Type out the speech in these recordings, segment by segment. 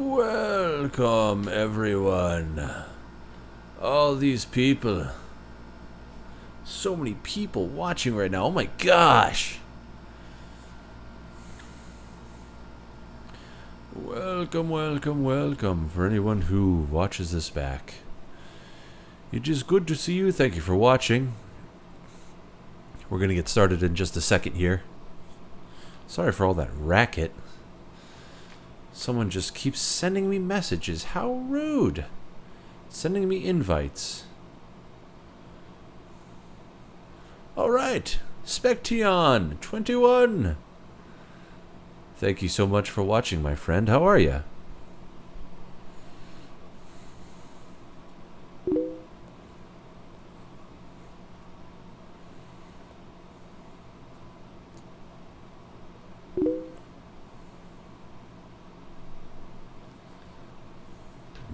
Welcome, everyone. All these people. So many people watching right now. Oh my gosh. Welcome, welcome, welcome for anyone who watches this back. It is good to see you. Thank you for watching. We're going to get started in just a second here. Sorry for all that racket. Someone just keeps sending me messages. How rude. Sending me invites. Alright. Specteon 21. Thank you so much for watching, my friend. How are you?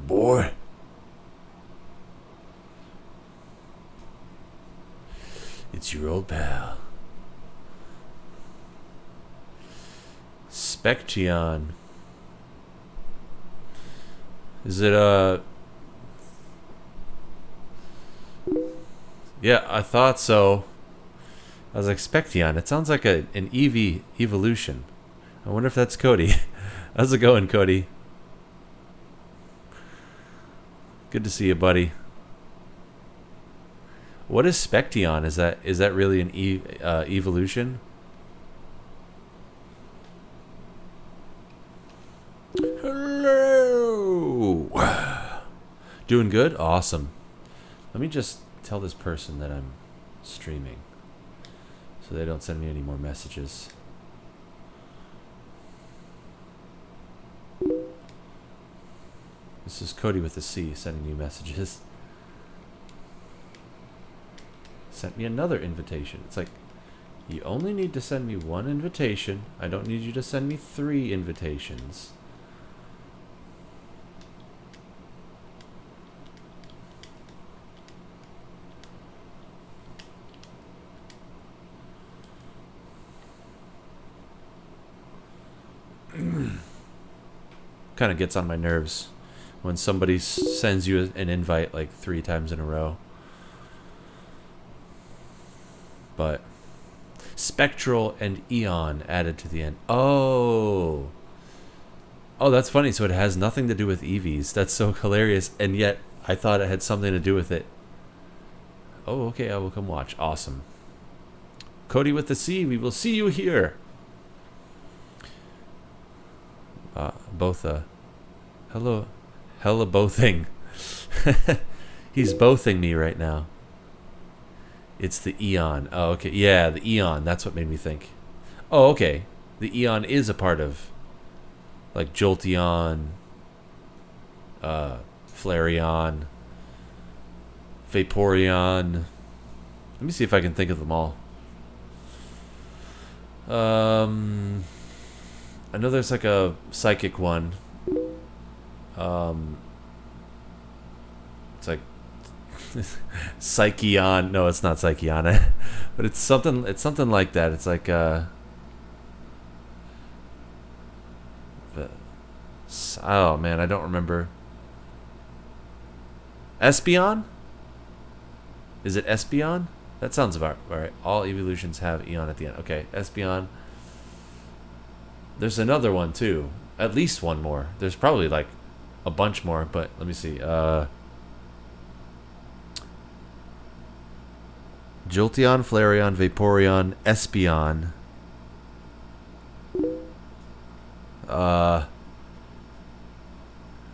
Boy. It's your old pal. Specteon. Is it yeah, I thought so. I was like, Specteon. It sounds like an Eevee evolution. I wonder if that's Cody. How's it going, Cody? Good to see you, buddy. What is Specteon? Is that really an evolution? Hello. Doing good? Awesome. Let me just tell this person that I'm streaming so they don't send me any more messages. This is Cody with a C sending me messages. Sent me another invitation. It's like, you only need to send me one invitation. I don't need you to send me 3 invitations. Kind of gets on my nerves when somebody sends you an invite like 3 times in a row. But Spectral and Eon added to the end. Oh, that's funny. So it has nothing to do with EVs. That's so hilarious. And yet I thought it had something to do with it. Oh, okay. I will come watch. Awesome. Cody with the C. We will see you here. Hello bothing. He's bothing me right now. It's the Eon. Oh, okay. Yeah, the Eon. That's what made me think. Oh, okay. The Eon is a part of, like, Jolteon, Flareon, Vaporeon. Let me see if I can think of them all. I know there's like a psychic one. It's like Psycheon. No, it's not Psycheon. But it's something like that. It's like oh man, I don't remember. Espeon? Is it Espeon? That sounds about right. All evolutions have Eon at the end. Okay, Espeon. There's another one too. At least one more. There's probably like a bunch more, but let me see. Jolteon, Flareon, Vaporeon, Espeon. Oh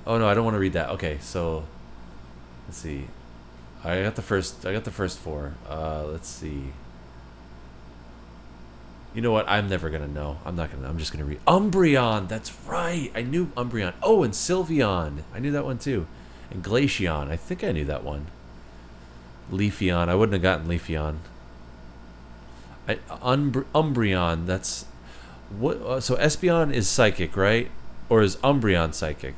no, I don't want to read that. Okay, so let's see. I got the first 4. Let's see. You know what? I'm never gonna know. I'm just gonna read Umbreon. That's right. I knew Umbreon. Oh, and Sylveon. I knew that one too. And Glaceon. I think I knew that one. Leafeon. I wouldn't have gotten Leafeon. Umbreon. That's what. So Espeon is psychic, right? Or is Umbreon psychic?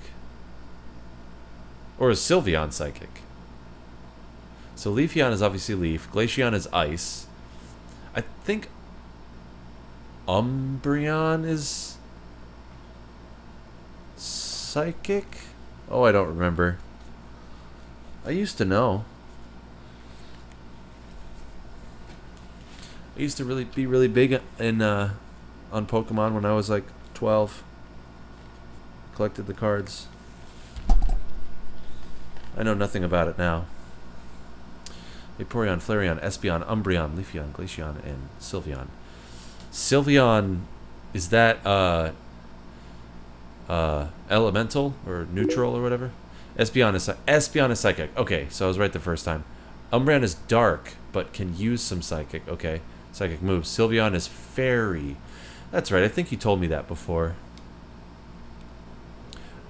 Or is Sylveon psychic? So Leafeon is obviously leaf. Glaceon is ice. I think Umbreon is psychic? Oh, I don't remember. I used to know. I used to be really big in on Pokemon when I was like 12. Collected the cards. I know nothing about it now. Vaporeon, Flareon, Espeon, Umbreon, Leafeon, Glaceon, and Sylveon. Sylveon, is that elemental or neutral or whatever? Espeon is psychic. Okay, so I was right the first time. Umbreon is dark, but can use some psychic. Okay, psychic moves. Sylveon is fairy. That's right. I think you told me that before.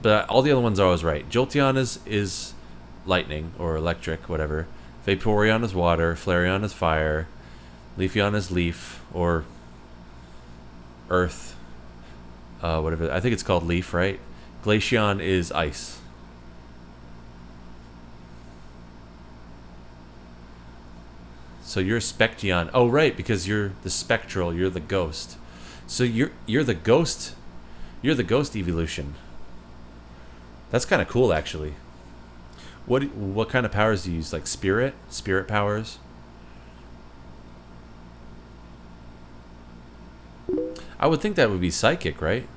But all the other ones are always right. Jolteon is lightning or electric, whatever. Vaporeon is water. Flareon is fire. Leafeon is leaf or earth. Whatever. I think it's called leaf, right? Glaceon is ice. So you're Specteon. Oh, right, because you're the spectral. You're the ghost. So you're the ghost. You're the ghost evolution. That's kind of cool, actually. What kind of powers do you use? Like spirit powers? I would think that would be psychic, right?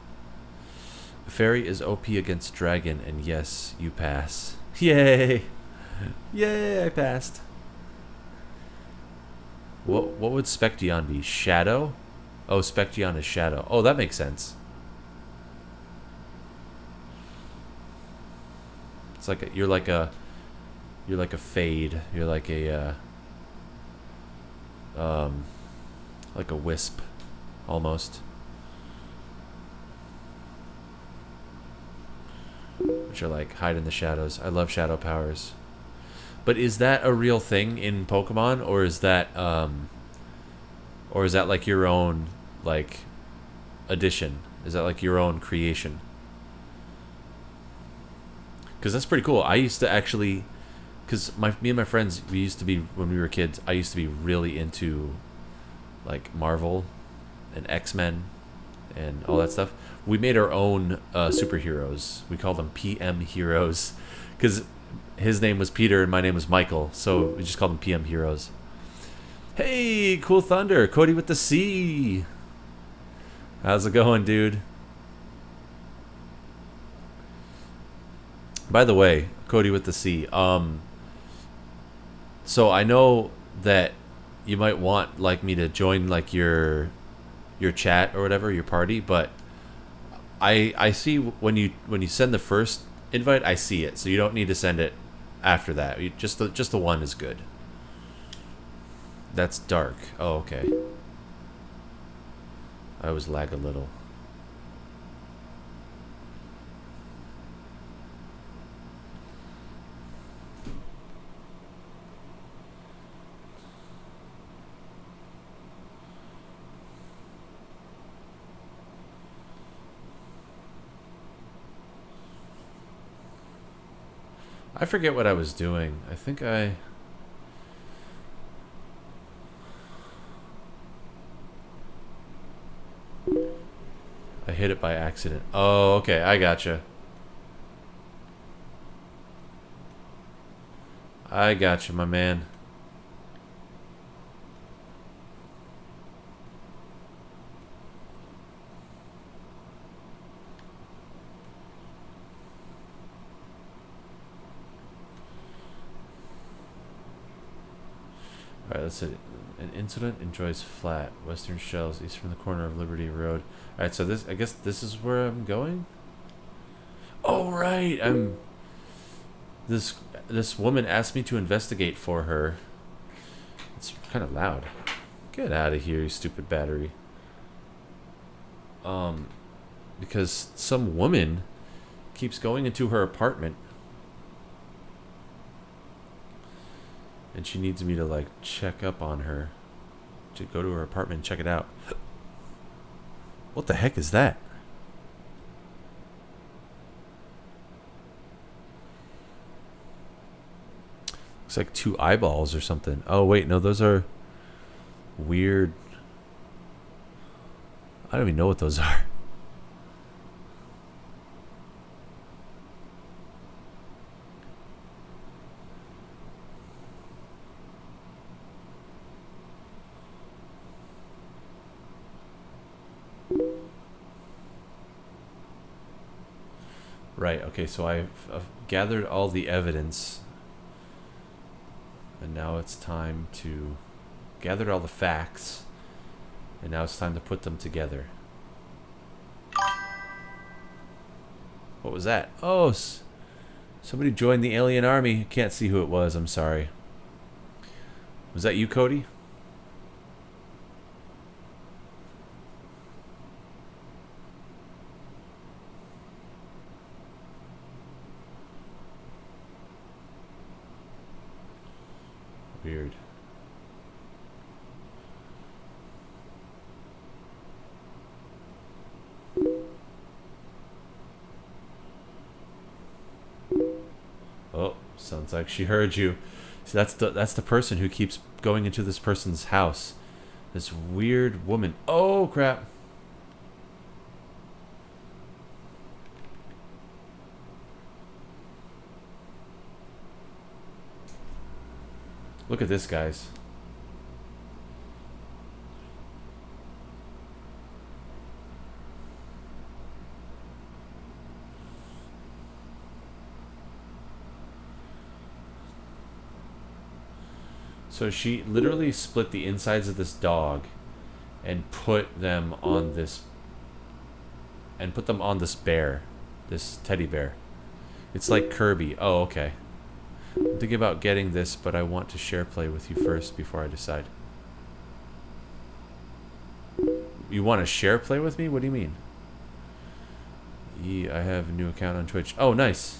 Fairy is OP against dragon, and yes, you pass. Yay! Yay, I passed. What would Specteon be? Shadow? Oh, Specteon is shadow. Oh, that makes sense. It's like you're like a fade. You're like a wisp, almost. Which are like hide in the shadows. I love shadow powers. But is that a real thing in Pokemon, or is that like your own like addition? Is that like your own creation? Because that's pretty cool. I used to actually, because me and my friends, we used to be, when we were kids, I used to be really into like Marvel and X-Men and all that stuff. We made our own superheroes. We called them PM heroes because his name was Peter and my name was Michael, so we just called them PM heroes. Hey, Cool Thunder, Cody with the C. How's it going, dude? By the way, Cody with the C. So I know that you might want like me to join like your chat or whatever, your party, but I see when you send the first invite, I see it, so you don't need to send it after that. Just the one is good. That's dark. Oh, okay. I always lag a little. I forget what I was doing. I think I hit it by accident. Oh, okay. I gotcha. I gotcha, my man. Alright, let's see. An incident enjoys flat. Western shells, east from the corner of Liberty Road. Alright, so I guess this is where I'm going? Oh, right! This woman asked me to investigate for her. It's kind of loud. Get out of here, you stupid battery. Because some woman keeps going into her apartment. And she needs me to, like, check up on her. To go to her apartment and check it out. What the heck is that? Looks like 2 eyeballs or something. Oh, wait, no, those are weird. I don't even know what those are. Right, okay, so I've gathered all the evidence. And now it's time to... Gathered all the facts. And now it's time to put them together. What was that? Oh, somebody joined the alien army. Can't see who it was, I'm sorry. Was that you, Cody? Weird. Oh, sounds like she heard you. See, that's the person who keeps going into this person's house. This weird woman. Oh, crap. Look at this, guys. So she literally split the insides of this dog and put them on this bear, this teddy bear. It's like Kirby. Oh, okay. I'm thinking about getting this, but I want to share play with you first before I decide. You want to share play with me? What do you mean? I have a new account on Twitch. Oh, nice.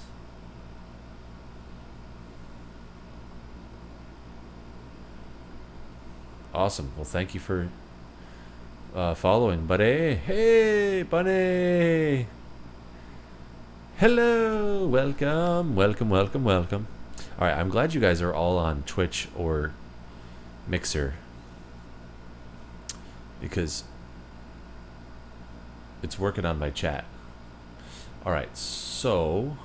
Awesome. Well, thank you for following, buddy. Hey, bunny. Hello. Welcome. Welcome, welcome, welcome. All right, I'm glad you guys are all on Twitch or Mixer because it's working on my chat. All right, so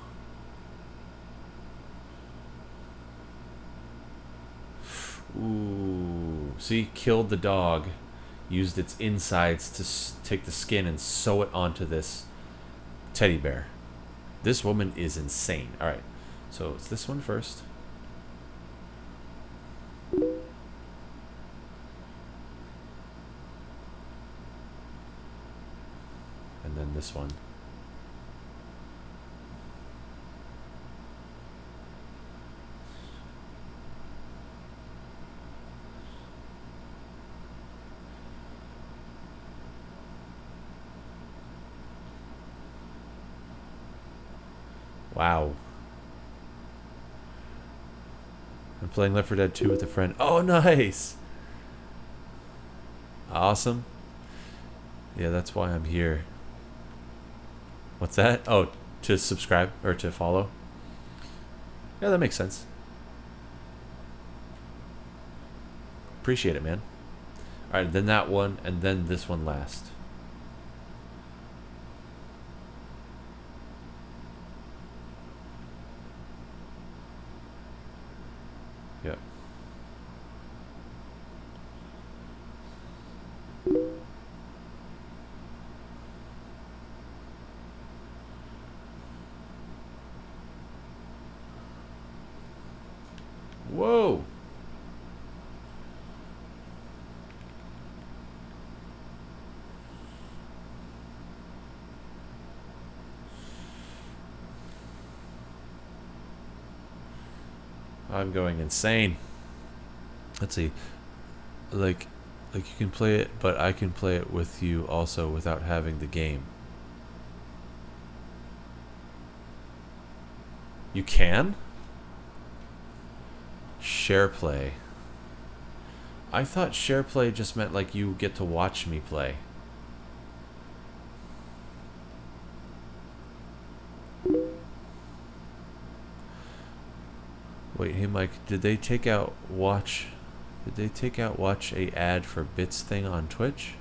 ooh, see, killed the dog, used its insides to take the skin and sew it onto this teddy bear. This woman is insane. All right. So it's this one first. And then this one. Wow. I'm playing Left 4 Dead 2 with a friend. Oh, nice. Awesome. Yeah, that's why I'm here. What's that? Oh, to subscribe or to follow. Yeah, that makes sense. Appreciate it, man. All right, then that one, and then this one last. Yep. Whoa. I'm going insane. Let's see. Like you can play it, but I can play it with you also without having the game. You can? Share play. I thought share play just meant like you get to watch me play. Wait, hey Mike, did they take out watch a ad for bits thing on Twitch?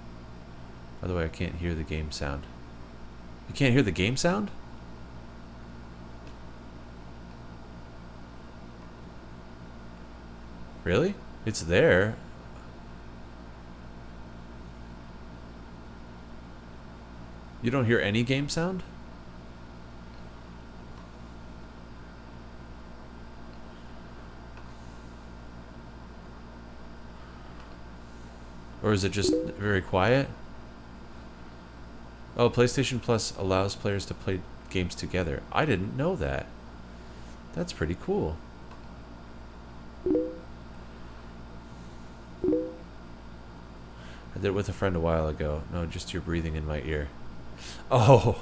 By the way, I can't hear the game sound. You can't hear the game sound? Really? It's there. You don't hear any game sound? Or is it just very quiet? Oh, PlayStation Plus allows players to play games together. I didn't know that. That's pretty cool. I did it with a friend a while ago. No, just your breathing in my ear. Oh.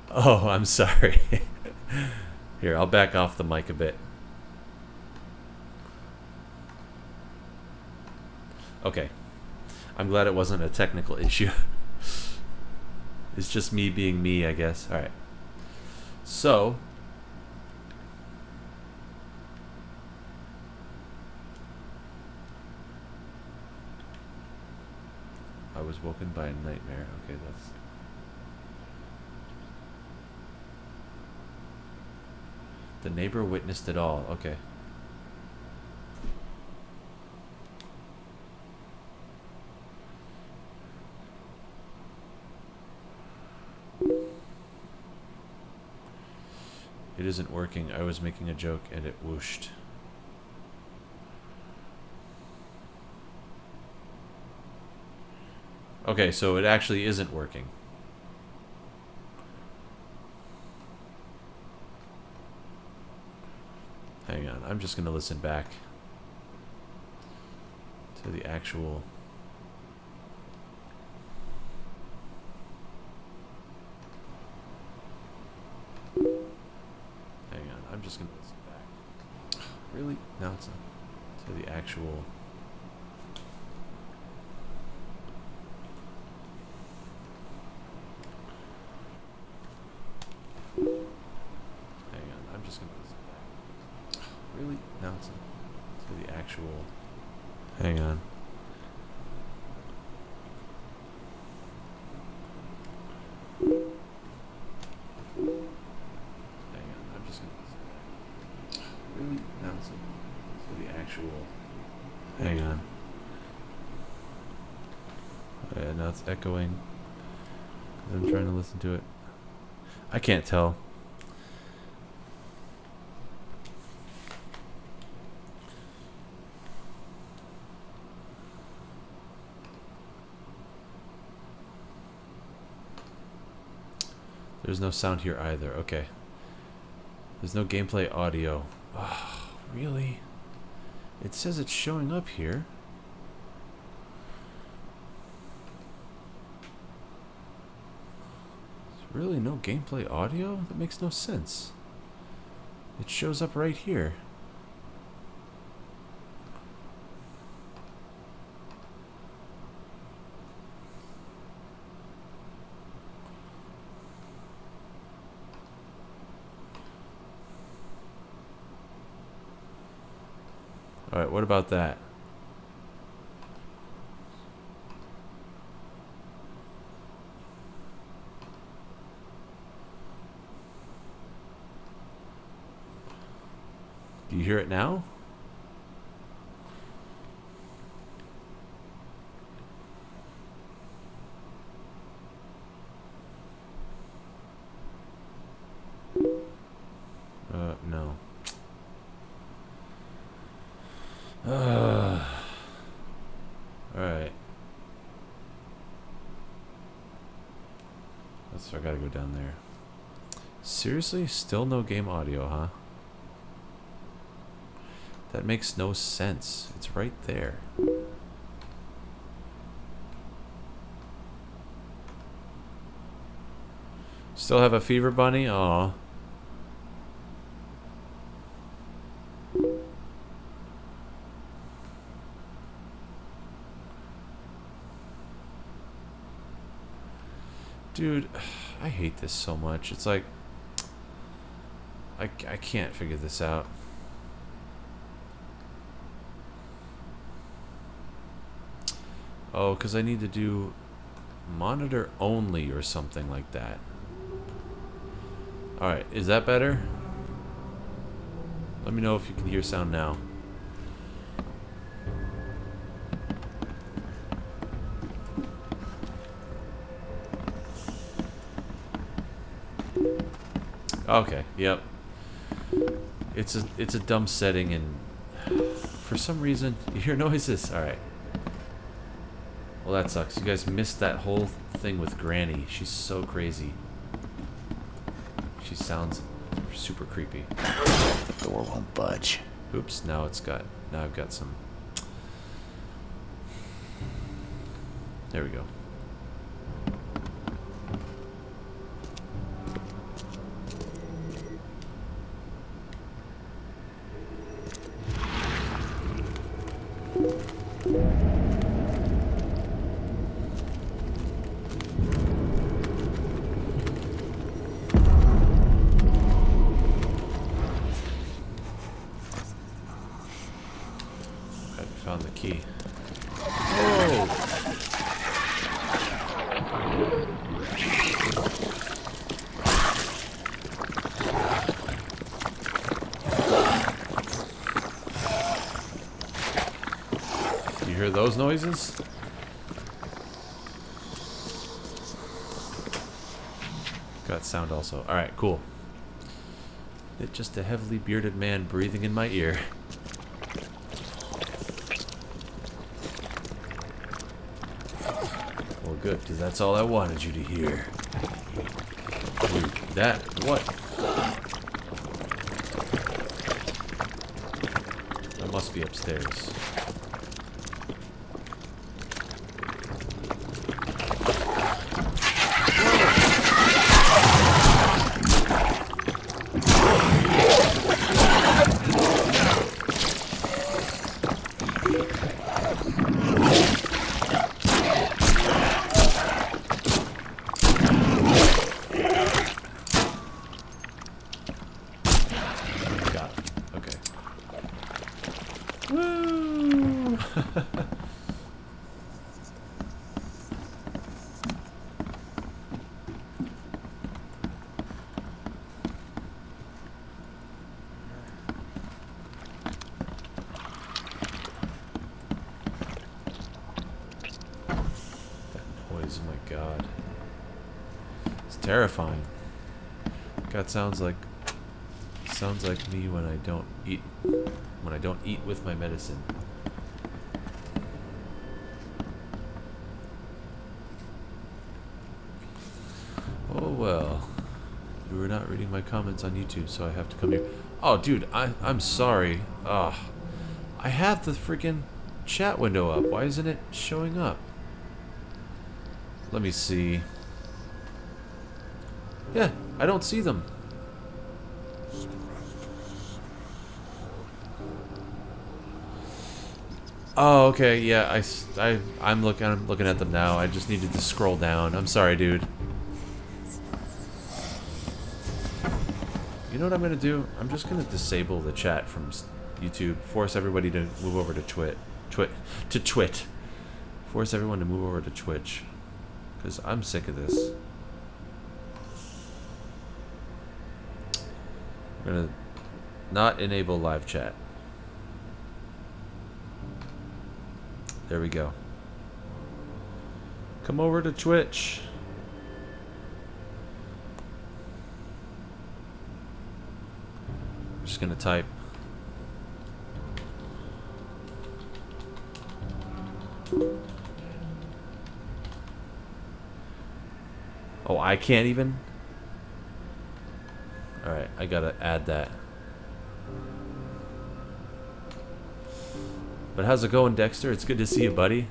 Oh, I'm sorry. Here, I'll back off the mic a bit. Okay. I'm glad it wasn't a technical issue. It's just me being me, I guess. Alright. So. I was woken by a nightmare. Okay, that's... The neighbor witnessed it all. Okay. It isn't working. I was making a joke and it whooshed. Okay, so it actually isn't working. Hang on, I'm just going to listen back to the actual... Hang on, I'm just going to listen back. Really? No, it's not. To the actual... Hang on, I'm just going to listen back. Really? No, it's not. To the actual... Hang on. Hang on, I'm just going to listen back. Really? No, it's not. To the actual... Hang on. Yeah, now it's echoing. I'm trying to listen to it. I can't tell. There's no sound here either. Okay. There's no gameplay audio. Oh, really? It says it's showing up here. There's really no gameplay audio? That makes no sense. It shows up right here. Alright, what about that? Do you hear it now? No. Alright. So I gotta go down there. Seriously? Still no game audio, huh? That makes no sense. It's right there. Still have a fever bunny? Aw. Dude, I hate this so much. It's like... I can't figure this out. Oh, because I need to do monitor only or something like that. Alright, is that better? Let me know if you can hear sound now. Okay, yep. It's a dumb setting, and for some reason you hear noises. Alright. Well, that sucks. You guys missed that whole thing with Granny. She's so crazy. She sounds super creepy. Door won't budge. Oops, now I've got some. There we go. Found the key. Oh! You hear those noises? Got sound also. Alright, cool. It's just a heavily bearded man breathing in my ear. Good, because that's all I wanted you to hear. Wait, that, what? That must be upstairs. Oh my god. It's terrifying. God, sounds like me when I don't eat with my medicine. Oh well. You were not reading my comments on YouTube, so I have to come here. Oh dude, I'm sorry. Ugh. I have the freaking chat window up. Why isn't it showing up? Let me see. Yeah, I don't see them. Oh, okay. Yeah, I'm looking at them now. I just needed to scroll down. I'm sorry, dude. You know what I'm gonna do? I'm just gonna disable the chat from YouTube. Force everybody to move over to Twitch. Force everyone to move over to Twitch. Because I'm sick of this. I'm gonna not enable live chat. There we go. Come over to Twitch. I'm just gonna type. Oh, I can't even? Alright, I gotta add that. But how's it going, Dexter? It's good to see you, buddy.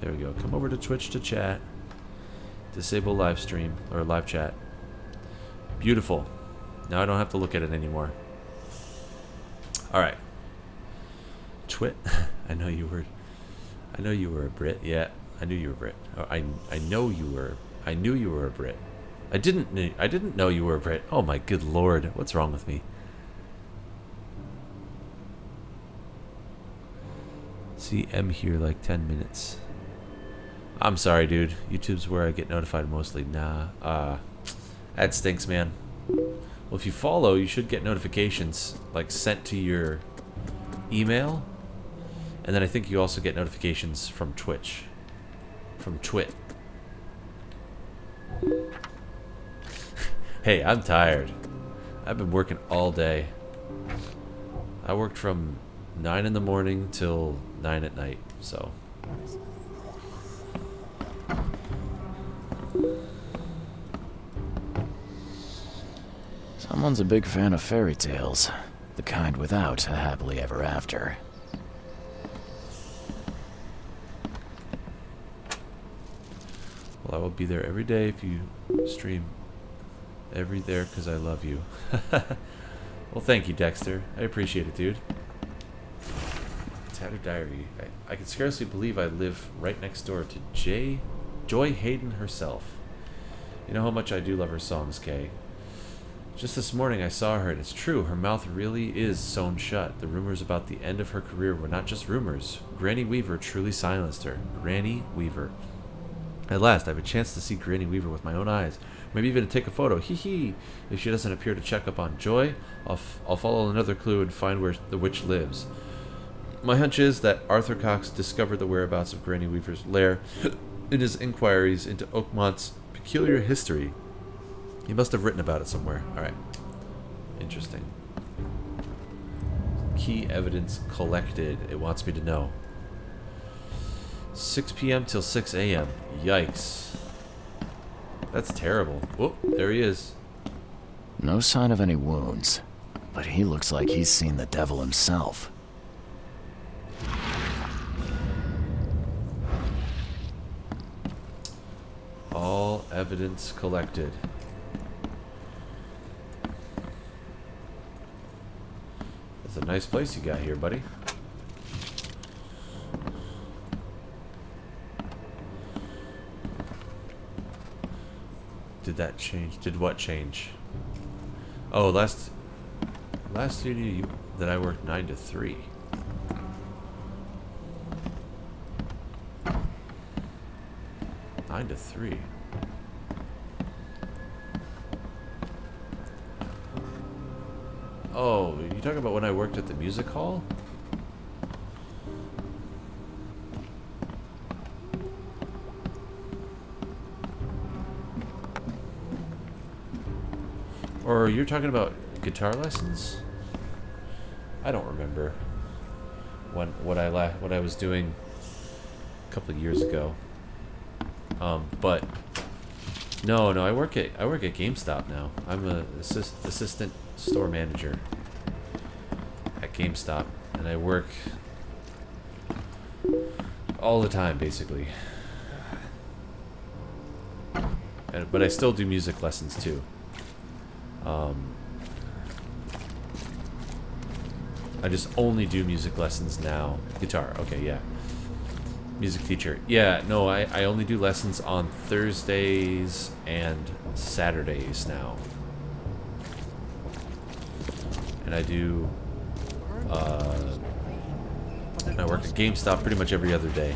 There we go. Come over to Twitch to chat. Disable live stream, or live chat. Beautiful. Now I don't have to look at it anymore. Alright. Twit. I know you were a Brit. Yeah, I knew you were a Brit. Oh, I knew you were a Brit. I didn't know you were a Brit. Oh my good lord, what's wrong with me? See M here like 10 minutes. I'm sorry, dude. YouTube's where I get notified mostly. Nah, that stinks, man. Well, if you follow, you should get notifications like sent to your email. And then I think you also get notifications from Twitch. From Twit. Hey, I'm tired. I've been working all day. I worked from 9 in the morning till 9 at night, so. Someone's a big fan of fairy tales. The kind without a happily ever after. Well, I will be there every day if you stream every there because I love you. Well, thank you, Dexter. I appreciate it, dude. Tattered Diary. I can scarcely believe I live right next door to Joy Hayden herself. You know how much I do love her songs, Kay. Just this morning I saw her, and it's true, her mouth really is sewn shut. The rumors about the end of her career were not just rumors. Granny Weaver truly silenced her. Granny Weaver. At last, I have a chance to see Granny Weaver with my own eyes. Maybe even to take a photo. Hee hee. If she doesn't appear to check up on Joy, I'll follow another clue and find where the witch lives. My hunch is that Arthur Cox discovered the whereabouts of Granny Weaver's lair in his inquiries into Oakmont's peculiar history. He must have written about it somewhere. Alright. Interesting. Key evidence collected. It wants me to know. 6 p.m. till 6 a.m. Yikes. That's terrible. Oh, there he is. No sign of any wounds, but he looks like he's seen the devil himself. All evidence collected. It's a nice place you got here, buddy. Did that change? Did what change? Oh, last studio that I worked 9 to 3. Nine to 3. Oh, you talking about when I worked at the music hall? Or you're talking about guitar lessons? I don't remember what I was doing a couple of years ago. But no, I work at GameStop now. I'm a assistant store manager at GameStop, and I work all the time basically. But I still do music lessons too. I just only do music lessons now. Guitar, okay, yeah. Music teacher. Yeah, no, I only do lessons on Thursdays and Saturdays now. And I do, I work at GameStop pretty much every other day.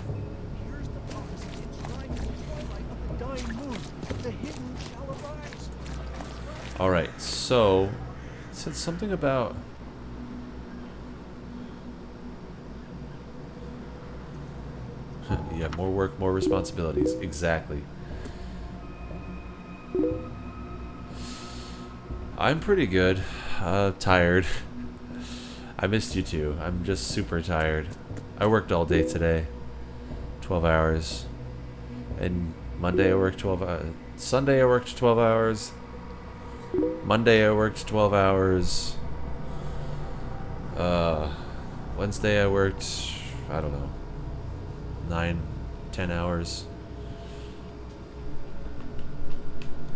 Alright, so, it said something about... Yeah, more work, more responsibilities. Exactly. I'm pretty good. Tired. I missed you too. I'm just super tired. I worked all day today. 12 hours. And Monday I worked 12 hours. Sunday I worked 12 hours. Monday I worked 12 hours. Wednesday I worked, I don't know, 9-10 hours.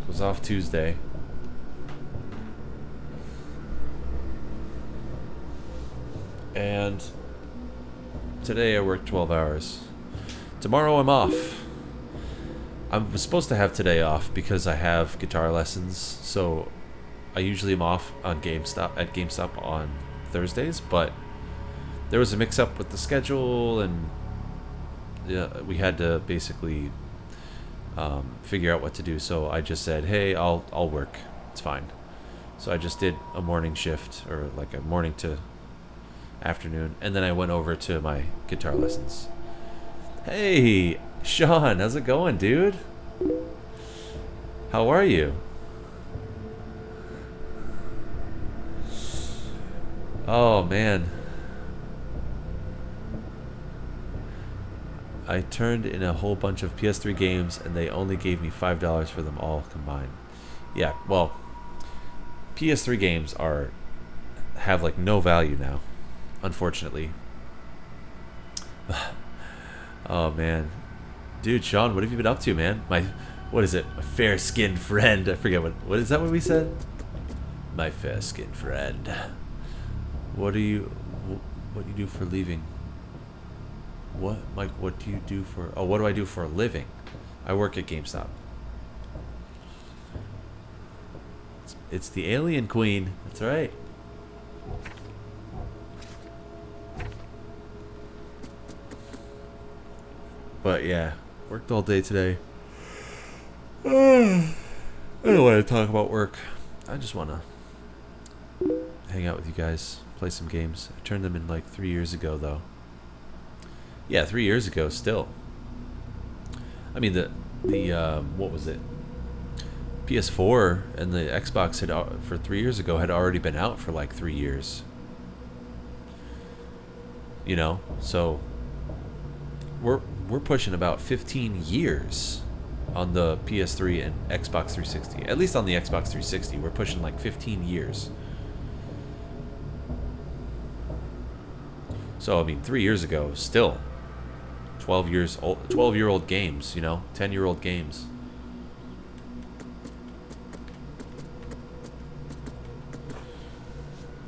Was off Tuesday. And today I worked 12 hours. Tomorrow I'm off. I'm supposed to have today off because I have guitar lessons, so I usually am off on GameStop on Thursdays, but there was a mix-up with the schedule, and yeah, we had to basically figure out what to do. So I just said, "Hey, I'll work. It's fine." So I just did a morning shift, or like a morning to afternoon, and then I went over to my guitar lessons. Hey, Sean, how's it going, dude? How are you? Oh man. I turned in a whole bunch of PS3 games and they only gave me $5 for them all combined. Yeah, well, PS3 games have like no value now, unfortunately. Oh man. Dude, Sean, what have you been up to, man? What is it? My fair-skinned friend. I forget what is that what we said? My fair-skinned friend. What do you do for leaving? What, Mike, what do you do for... Oh, what do I do for a living? I work at GameStop. It's the Alien Queen. That's right. But yeah, worked all day today. I don't want to talk about work. I just want to hang out with you guys, play some games. I turned them in like 3 years ago, though. Yeah, 3 years ago, still. I mean, the what was it? PS4 and the Xbox for 3 years ago had already been out for like 3 years. You know, so we're pushing about 15 years on the PS3 and Xbox 360. At least on the Xbox 360, we're pushing like 15 years. So I mean, 3 years ago, still 12-year-old games, you know, 10-year-old games.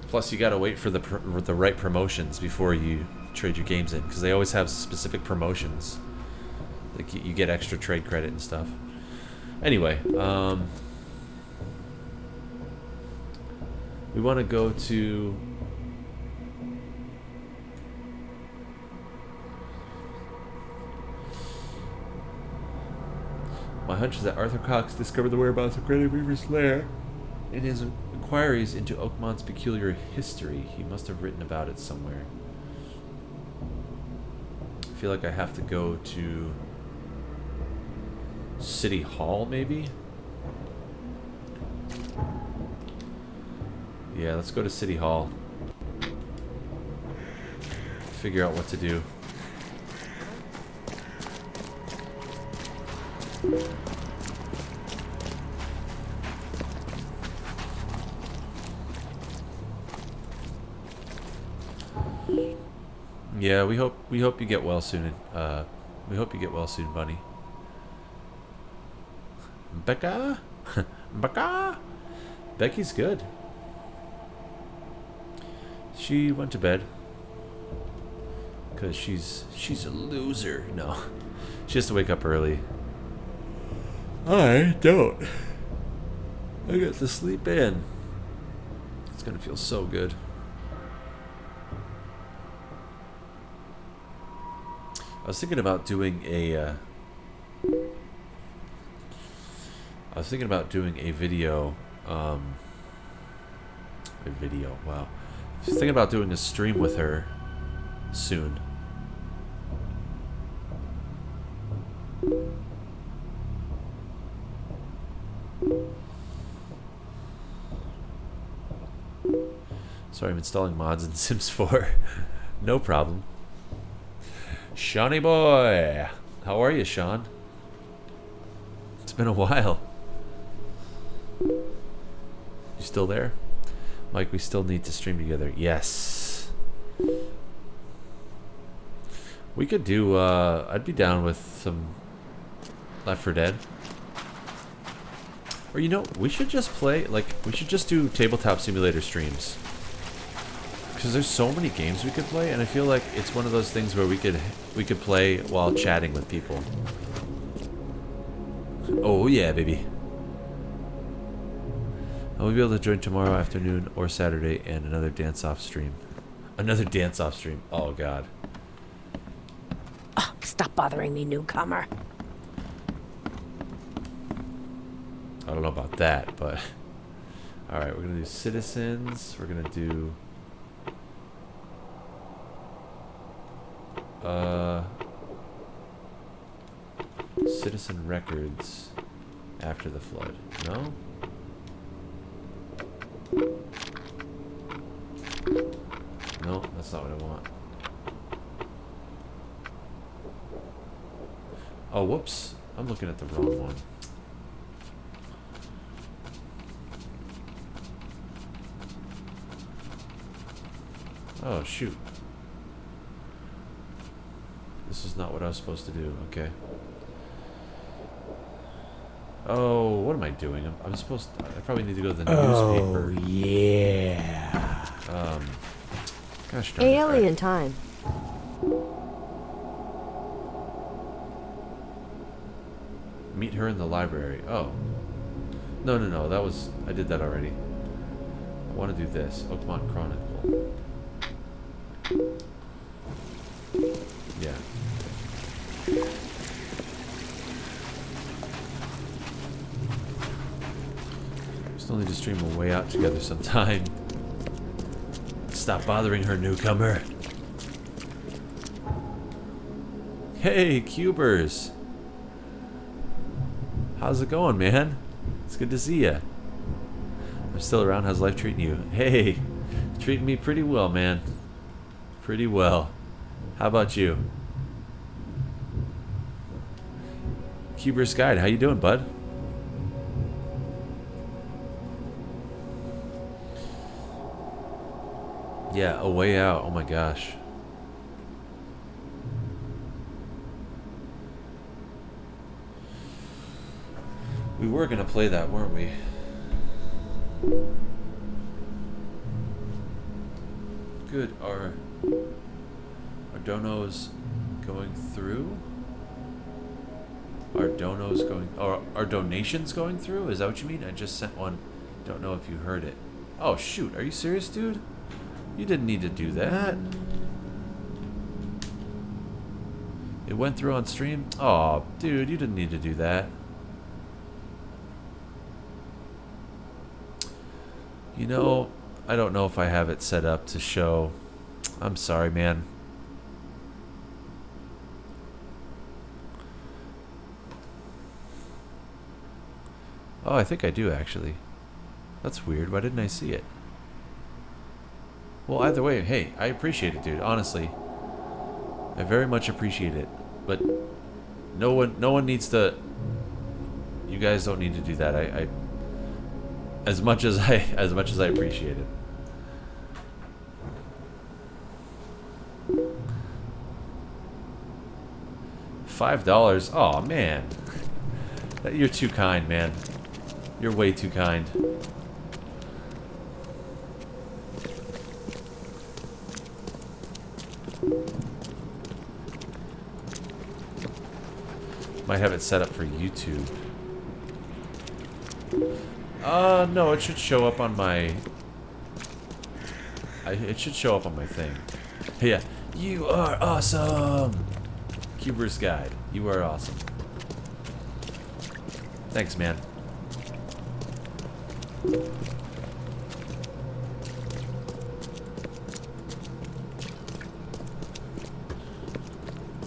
Plus, you gotta wait for the right promotions before you trade your games in, because they always have specific promotions. Like you get extra trade credit and stuff. Anyway, we want to go to. My hunch is that Arthur Cox discovered the whereabouts of Granny Weaver's lair in his inquiries into Oakmont's peculiar history. He must have written about it somewhere. I feel like I have to go to City Hall, maybe? Yeah, let's go to City Hall. Figure out what to do. Yeah, we hope you get well soon. We hope you get well soon, Bunny. Becca? Becca? Becky's good. She went to bed because she's a loser. No, she has to wake up early. I don't. I get to sleep in. It's gonna feel so good. I was thinking about doing a video. Wow. I was thinking about doing a stream with her soon. Sorry, I'm installing mods in Sims 4. No problem. Shawnee boy! How are you, Sean? It's been a while. You still there? Mike, we still need to stream together. Yes. We could do, I'd be down with some Left 4 Dead. Or, you know, we should just play, like, we should just do Tabletop Simulator streams. Because there's so many games we could play, and I feel like it's one of those things where we could play while chatting with people. Oh yeah, baby. I will be able to join tomorrow afternoon or Saturday and another dance-off stream. Another dance-off stream. Oh god. Oh, stop bothering me, newcomer. I don't know about that, but alright, we're gonna do citizens. We're gonna do citizen records after the flood. No? That's not what I want. Oh, whoops. I'm looking at the wrong one. Oh, shoot. This is not what I was supposed to do. Okay. Oh, what am I doing? I'm supposed to, I probably need to go to the newspaper. Oh, yeah. Gosh darn it. Alien time. Meet her in the library. Oh. No. That was... I did that already. I want to do this. Oakmont Chronicle. Yeah. Still need to stream a way out together sometime. Stop bothering her, newcomer. Hey, Cubers. How's it going, man? It's good to see ya. I'm still around. How's life treating you? Hey, treating me pretty well, man. Pretty well. How about you? Cuber's Guide, how you doing, bud? Yeah, A Way Out. Oh my gosh. We were gonna play that, weren't we? Good. Are donos going through? Are donos going... Or are donations going through? Is that what you mean? I just sent one. Don't know if you heard it. Oh, shoot. Are you serious, dude? You didn't need to do that. It went through on stream? Oh, dude, you didn't need to do that. You know, I don't know if I have it set up to show. I'm sorry, man. Oh, I think I do, actually. That's weird. Why didn't I see it? Well, either way, hey, I appreciate it, dude. Honestly, I very much appreciate it. But no one needs to. You guys don't need to do that. I as much as I appreciate it. $5. Oh man, you're too kind, man. You're way too kind. Might have it set up for YouTube. No, it should show up on my... it should show up on my thing. Yeah. You are awesome! Cuber's Guide. You are awesome. Thanks, man.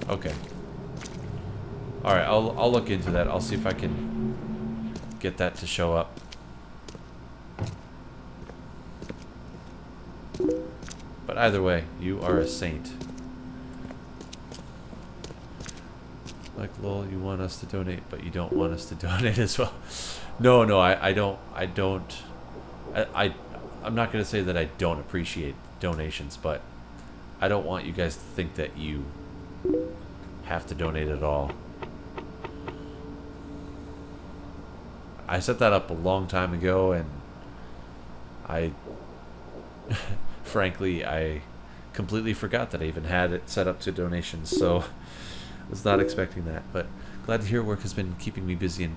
Okay. Alright, I'll look into that. I'll see if I can get that to show up. But either way, you are a saint. Like, lol, you want us to donate, but you don't want us to donate as well. No, I don't. I'm not going to say that I don't appreciate donations, but I don't want you guys to think that you have to donate at all. I set that up a long time ago, and frankly, I completely forgot that I even had it set up to donations, so I was not expecting that. But glad to hear work has been keeping me busy,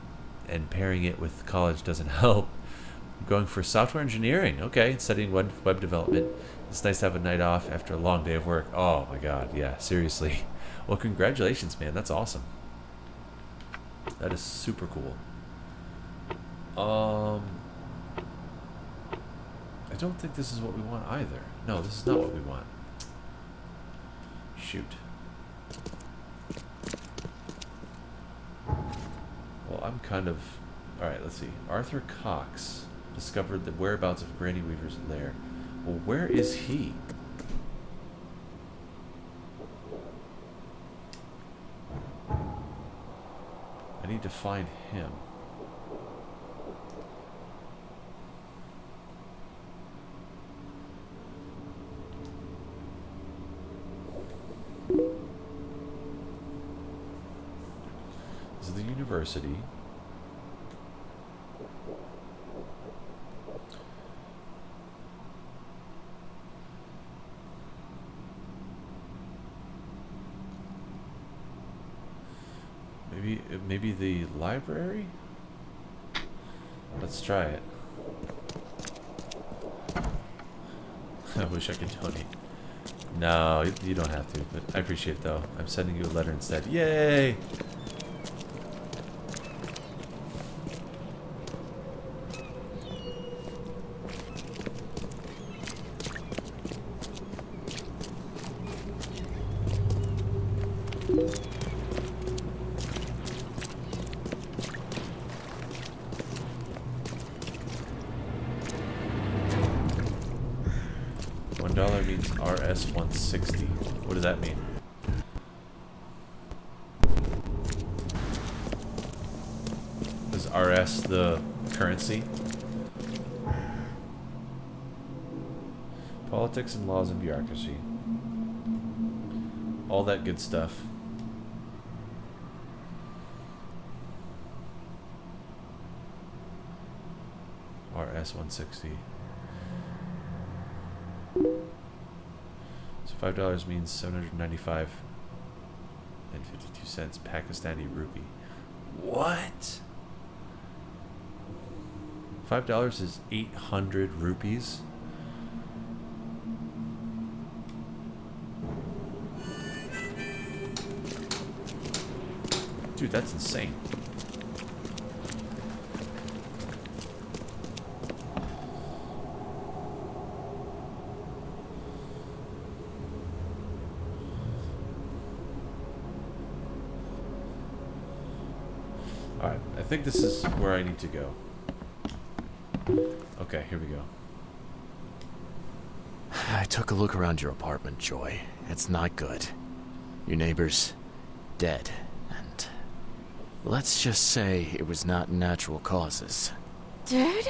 and pairing it with college doesn't help. I'm going for software engineering. Okay, studying web development. It's nice to have a night off after a long day of work. Oh my god, yeah, seriously. Well, congratulations, man. That's awesome. That is super cool. I don't think this is what we want either. No, this is not what we want. Shoot. Well, I'm kind of... Alright, let's see. Arthur Cox discovered the whereabouts of Granny Weaver's lair. Well, where is he? I need to find him. This is the university. Maybe the library? Let's try it. I wish I could donate. No, you don't have to, but I appreciate it though. I'm sending you a letter instead. Yay! $1 means RS 160. What does that mean? Is RS the currency? Politics and laws and bureaucracy. All that good stuff. RS 160. So $5 means 795 and 52 cents Pakistani rupee. What? $5 is 800 rupees. Dude, that's insane. Alright, I think this is where I need to go. Okay, here we go. I took a look around your apartment, Joy. It's not good. Your neighbor's dead, and let's just say it was not natural causes. Turd?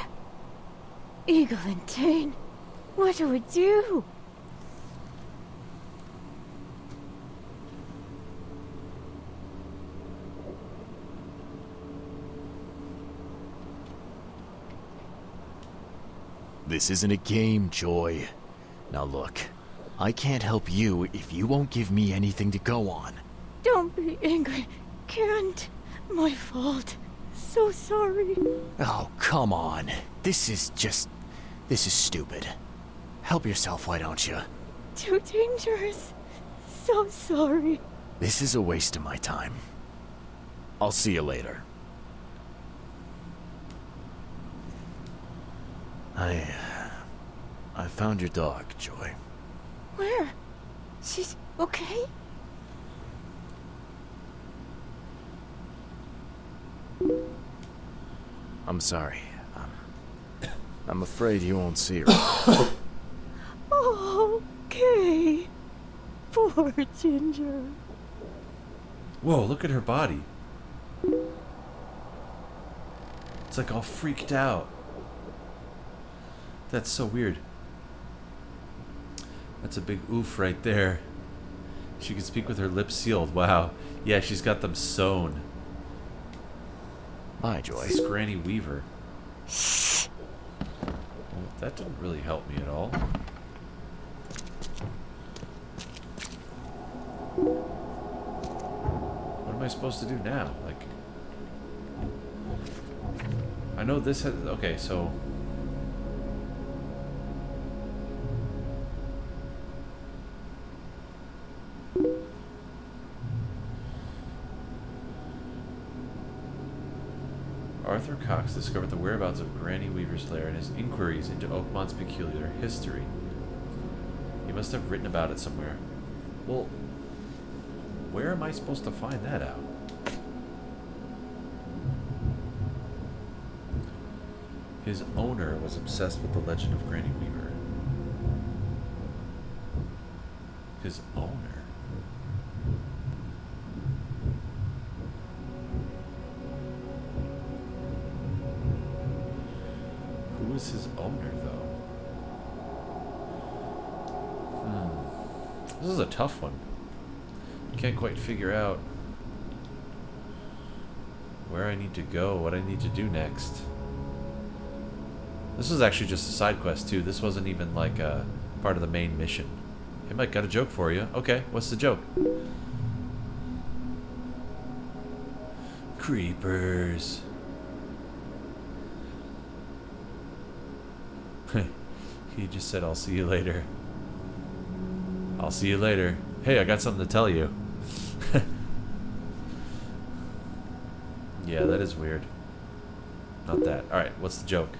Eagle and Tane, what do we do? This isn't a game, Joy. Now look, I can't help you if you won't give me anything to go on. Don't be angry. Can't. My fault. So sorry. Oh, come on. This is stupid. Help yourself, why don't you? Too dangerous. So sorry. This is a waste of my time. I'll see you later. I found your dog, Joy. Where? She's okay? I'm sorry. I'm afraid you won't see her. Okay. Poor Ginger. Whoa, look at her body. It's like all freaked out. That's so weird. That's a big oof right there. She can speak with her lips sealed. Wow. Yeah, she's got them sewn. Bye, Joy. It's this Granny Weaver. Well, that didn't really help me at all. What am I supposed to do now? Like, I know this has... Okay, so... Arthur Cox discovered the whereabouts of Granny Weaver's lair in his inquiries into Oakmont's peculiar history. He must have written about it somewhere. Well, where am I supposed to find that out? His owner was obsessed with the legend of Granny Weaver. His owner? Who is his owner, though? This is a tough one. Can't quite figure out where I need to go, what I need to do next. This was actually just a side quest, too. This wasn't even, like, a part of the main mission. Hey, Mike, got a joke for you. Okay, what's the joke? Creepers. He just said, I'll see you later. I'll see you later. Hey, I got something to tell you. Yeah, that is weird. Not that. Alright, what's the joke?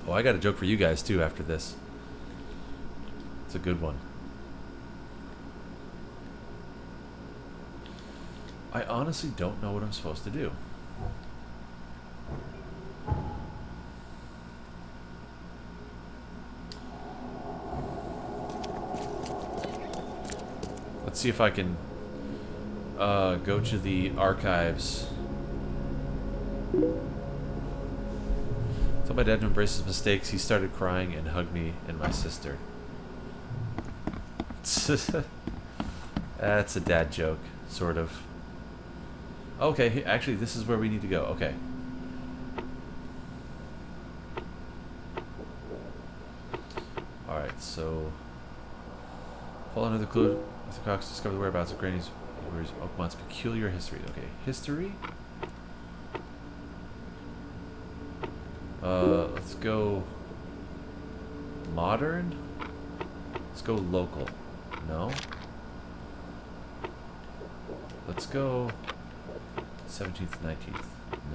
Oh, I got a joke for you guys, too, after this. It's a good one. I honestly don't know what I'm supposed to do. Let's see if I can go to the archives. Told my dad to embrace his mistakes. He started crying and hugged me and my sister. That's a dad joke, sort of. Okay, actually, this is where we need to go. Okay. Alright, so... Fall under the clue. Mr. Cox discovered the whereabouts of Granny's Oakmont's peculiar history. Okay, history? Let's go... modern? Let's go local. No? Let's go... 17th, 19th.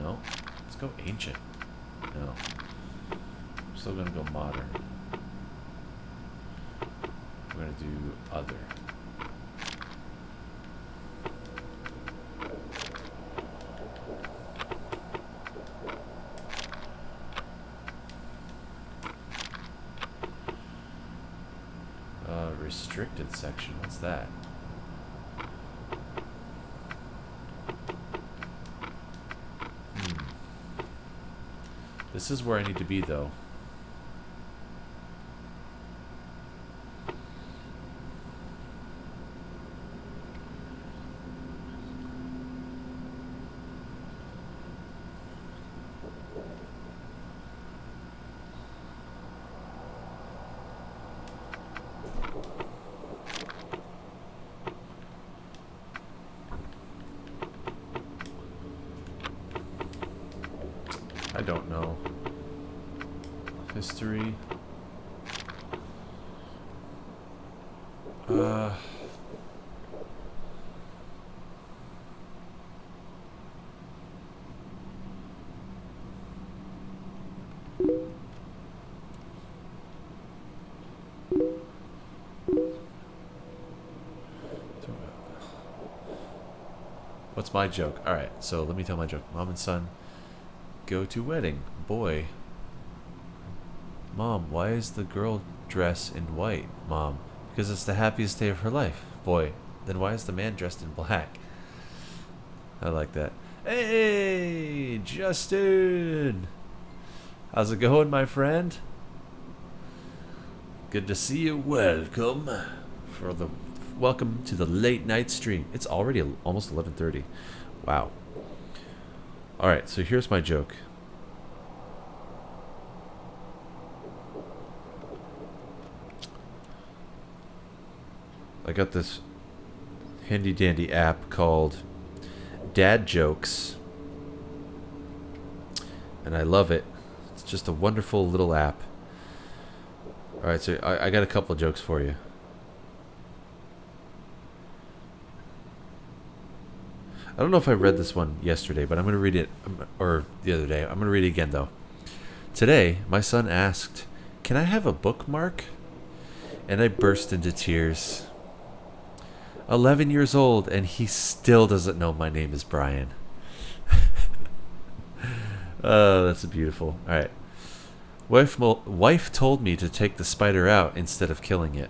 No. Let's go ancient. No. I'm still gonna go modern. We're gonna do other. Restricted section. What's that? This is where I need to be, though. I don't know. History. What's my joke? Alright, so let me tell my joke. Mom and son go to wedding. Boy. Mom, why is the girl dressed in white? Mom, because it's the happiest day of her life. Boy, then why is the man dressed in black? I like that. Hey, Justin! How's it going, my friend? Good to see you. Welcome to the late night stream. It's already almost 11:30. Wow. Alright, so here's my joke. I got this handy dandy app called Dad Jokes, and I love it. It's just a wonderful little app. Alright, so I got a couple of jokes for you. I don't know if I read this one yesterday, but I'm going to read it, or the other day. I'm going to read it again, though. Today, my son asked, "Can I have a bookmark?" And I burst into tears. 11 years old, and he still doesn't know my name is Brian. Oh, that's beautiful. All right. Wife told me to take the spider out instead of killing it.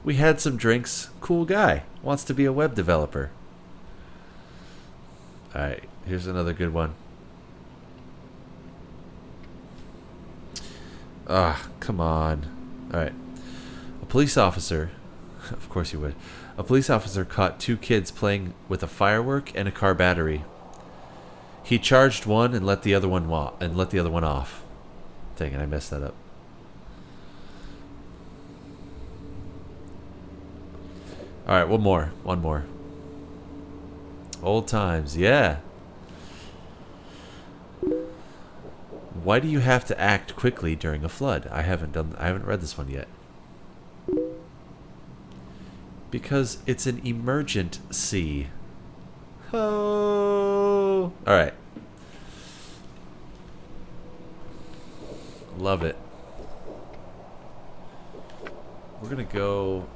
We had some drinks. Cool guy. Wants to be a web developer. All right. Here's another good one. Ah, come on. Alright. A police officer, of course you would. A police officer caught 2 kids playing with a firework and a car battery. He charged one and let the other one off. Dang it, I messed that up. Alright, one more. Old times, yeah. Why do you have to act quickly during a flood? I haven't read this one yet. Because it's an emergency. Oh. Alright. Love it. We're gonna go.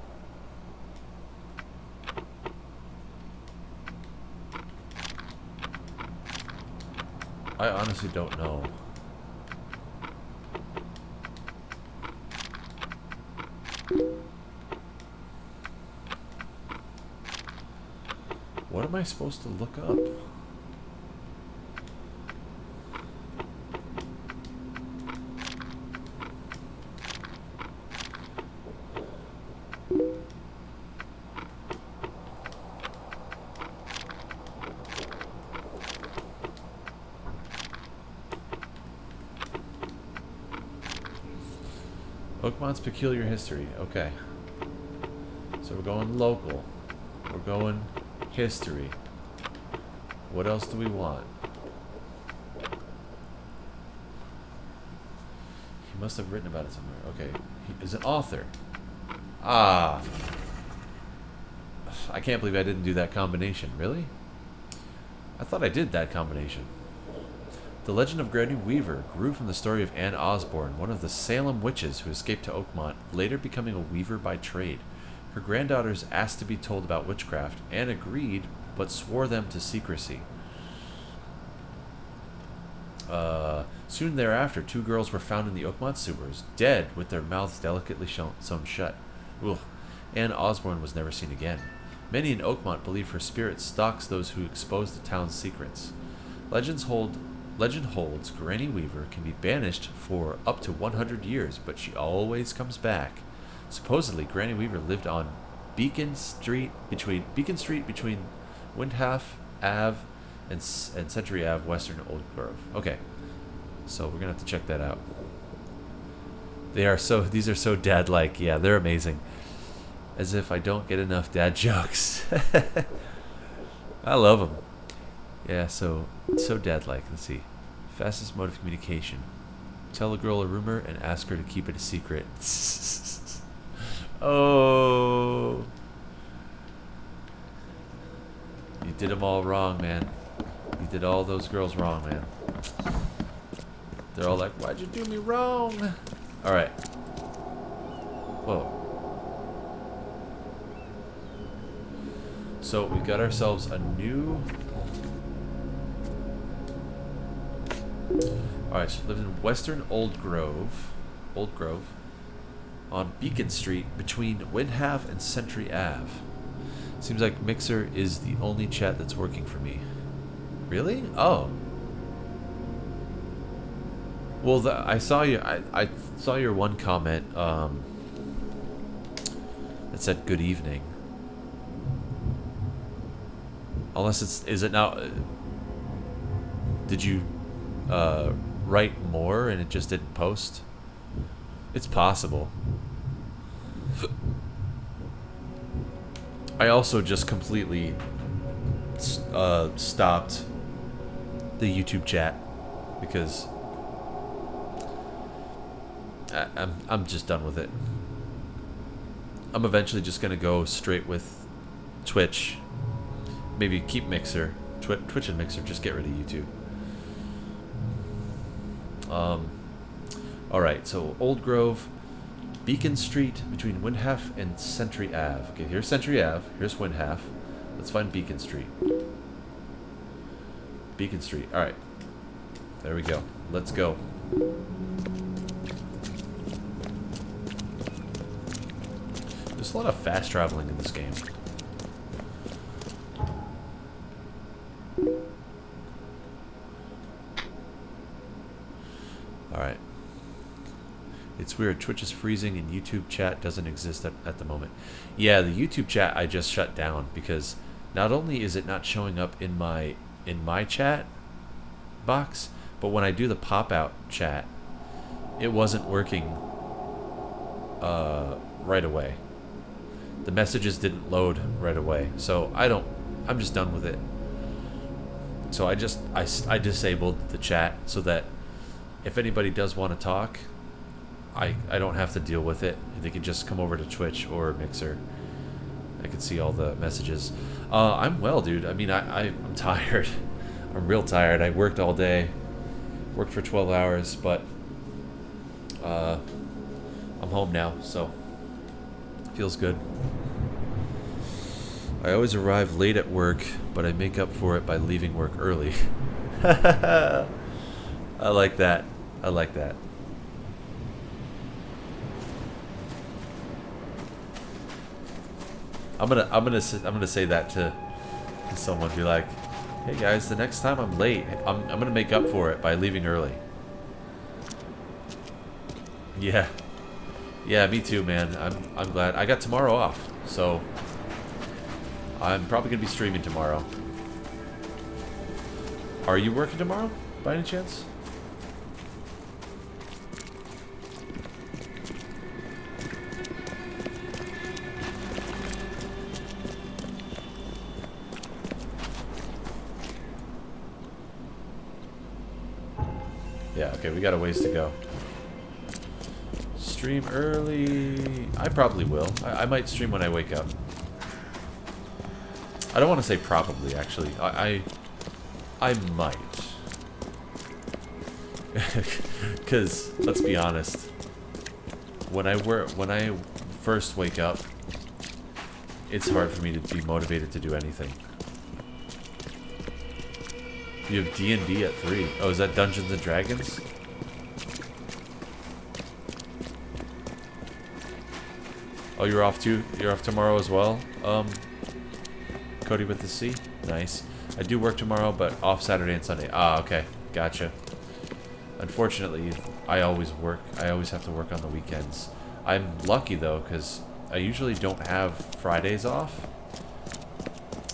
I honestly don't know. What am I supposed to look up? Oakmont's peculiar history. Okay. So we're going local. We're going history. What else do we want? He must have written about it somewhere. Okay. He is an author. Ah. I can't believe I didn't do that combination. Really? I thought I did that combination. The legend of Granny Weaver grew from the story of Anne Osborne, one of the Salem witches who escaped to Oakmont, later becoming a weaver by trade. Her granddaughters asked to be told about witchcraft. Anne agreed, but swore them to secrecy. Soon thereafter, 2 girls were found in the Oakmont sewers, dead, with their mouths delicately sewn shut. Ugh. Anne Osborne was never seen again. Many in Oakmont believe her spirit stalks those who expose the town's secrets. Legend holds Granny Weaver can be banished for up to 100 years, but she always comes back. Supposedly, Granny Weaver lived on Beacon Street between Windhalf Ave and Century Ave, Western Old Grove. Okay, so we're gonna have to check that out. These are so dad-like. Yeah, they're amazing. As if I don't get enough dad jokes. I love them. Yeah, so dad-like. Let's see. Fastest mode of communication. Tell a girl a rumor and ask her to keep it a secret. Oh. You did them all wrong, man. You did all those girls wrong, man. They're all like, why'd you do me wrong? Alright. Whoa. So we got ourselves a new... Alright, so lived in Western Old Grove, on Beacon Street between Windhalf and Century Ave. Seems like Mixer is the only chat that's working for me. Really? Oh. Well, I saw your one comment that said good evening. Unless is it now? Did you write more and it just didn't post? It's possible. I also just completely stopped the YouTube chat because I'm just done with it. I'm eventually just gonna go straight with Twitch. Maybe keep Mixer, Twitch and Mixer. Just get rid of YouTube. All right. So Old Grove, Beacon Street between Windhalf and Century Ave. Okay, here's Century Ave. Here's Windhalf. Let's find Beacon Street. Beacon Street. All right. There we go. Let's go. There's a lot of fast traveling in this game. Alright. It's weird. Twitch is freezing and YouTube chat doesn't exist at the moment. Yeah, the YouTube chat I just shut down because not only is it not showing up in my chat box, but when I do the pop-out chat, it wasn't working right away. The messages didn't load right away. So I'm just done with it. So I disabled the chat so that if anybody does want to talk, I don't have to deal with it. They can just come over to Twitch or Mixer. I can see all the messages. I'm well, dude. I mean, I'm tired. I'm real tired. I worked all day. Worked for 12 hours, but I'm home now, so it feels good. I always arrive late at work, but I make up for it by leaving work early. I like that. I like that. I'm gonna say that to someone. Be like, hey guys, the next time I'm late, I'm gonna make up for it by leaving early. Yeah, me too, man. I'm glad I got tomorrow off, so I'm probably gonna be streaming tomorrow. Are you working tomorrow, by any chance? Yeah, okay, we got a ways to go. Stream early. I probably will. I might stream when I wake up. I don't want to say probably, actually. I might. Because, let's be honest. When I first wake up, it's hard for me to be motivated to do anything. You have D&D at 3. Oh, is that Dungeons and Dragons? Oh, you're off too? You're off tomorrow as well? Cody with the C? Nice. I do work tomorrow, but off Saturday and Sunday. Ah, okay. Gotcha. Unfortunately, I always work. I always have to work on the weekends. I'm lucky, though, because I usually don't have Fridays off.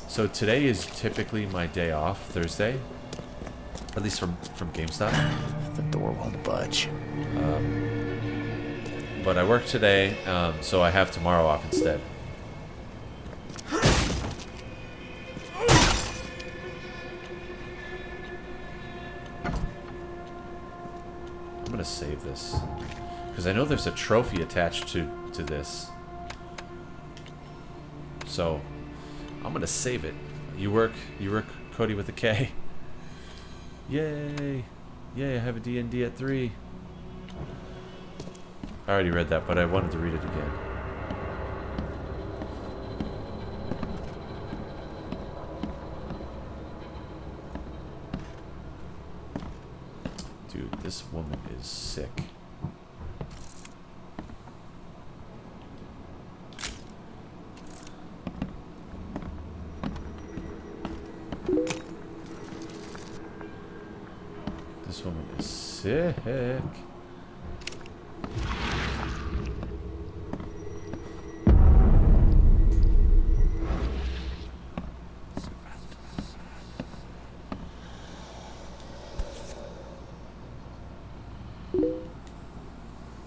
So today is typically my day off, Thursday. At least from GameStop. The door won't budge. But I work today, so I have tomorrow off instead. I'm gonna save this because I know there's a trophy attached to this. So I'm gonna save it. You work, Cody with a K. Yay! Yay! I have a D&D at 3. I already read that, but I wanted to read it again. Dude, this woman is sick. This woman is sick.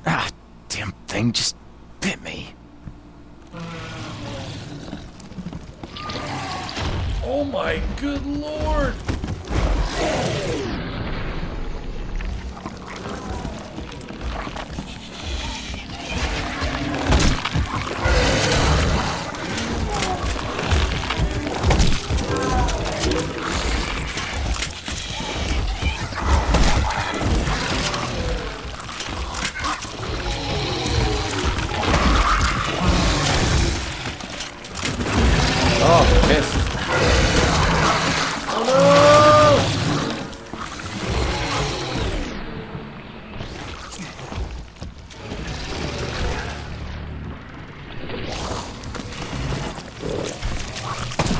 Ah, damn thing just bit me. Oh my good lord! Oh, missed. Oh no!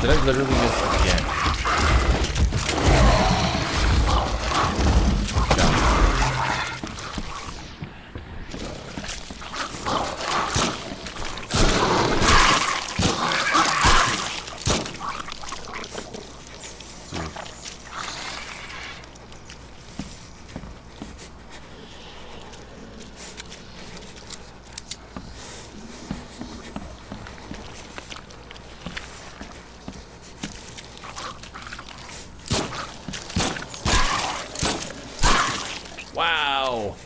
Did I literally miss again? Wow.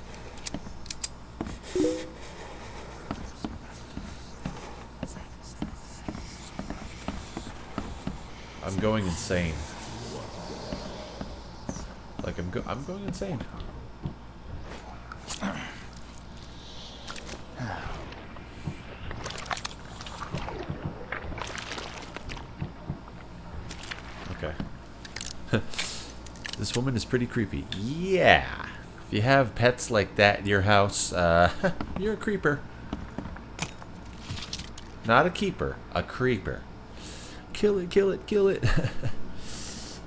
I'm going insane. Like I'm going insane. Okay. This woman is pretty creepy. Yeah. If you have pets like that in your house, you're a creeper. Not a keeper, a creeper. Kill it, kill it, kill it.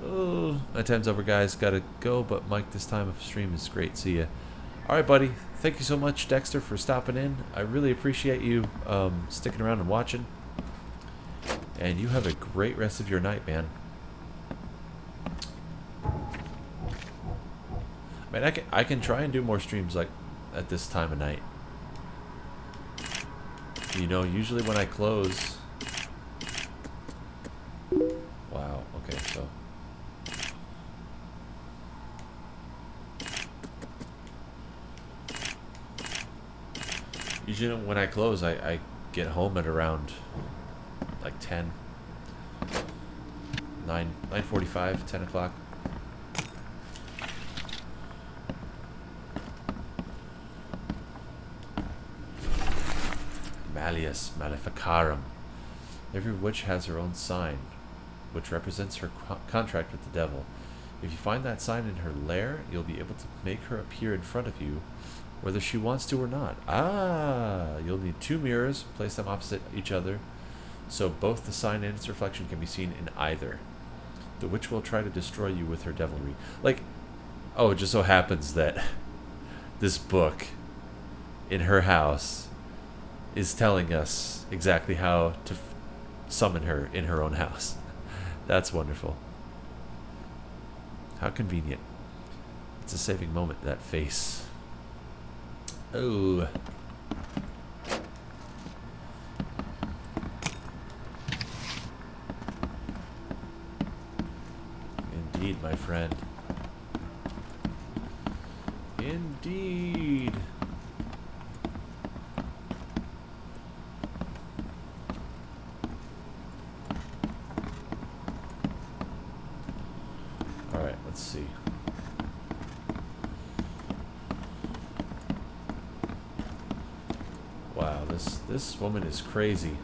Oh, my time's over, guys. Gotta go, but Mike, this time of stream is great. See ya. Alright, buddy. Thank you so much, Dexter, for stopping in. I really appreciate you sticking around and watching. And you have a great rest of your night, man. Man, I can try and do more streams like at this time of night. You know, usually when I close... Wow, okay, so... Usually when I close, I get home at around like 10. 9:45, 10 o'clock. Malleus Maleficarum. Every witch has her own sign, which represents her contract with the devil. If you find that sign in her lair, you'll be able to make her appear in front of you, whether she wants to or not. Ah, you'll need 2 mirrors, place them opposite each other, so both the sign and its reflection can be seen in either. The witch will try to destroy you with her devilry. Like, oh, it just so happens that this book in her house is telling us exactly how to summon her in her own house. That's wonderful. How convenient. It's a saving moment, that face. Oh. Indeed, my friend. Indeed. Alright, let's see. Wow, this woman is crazy.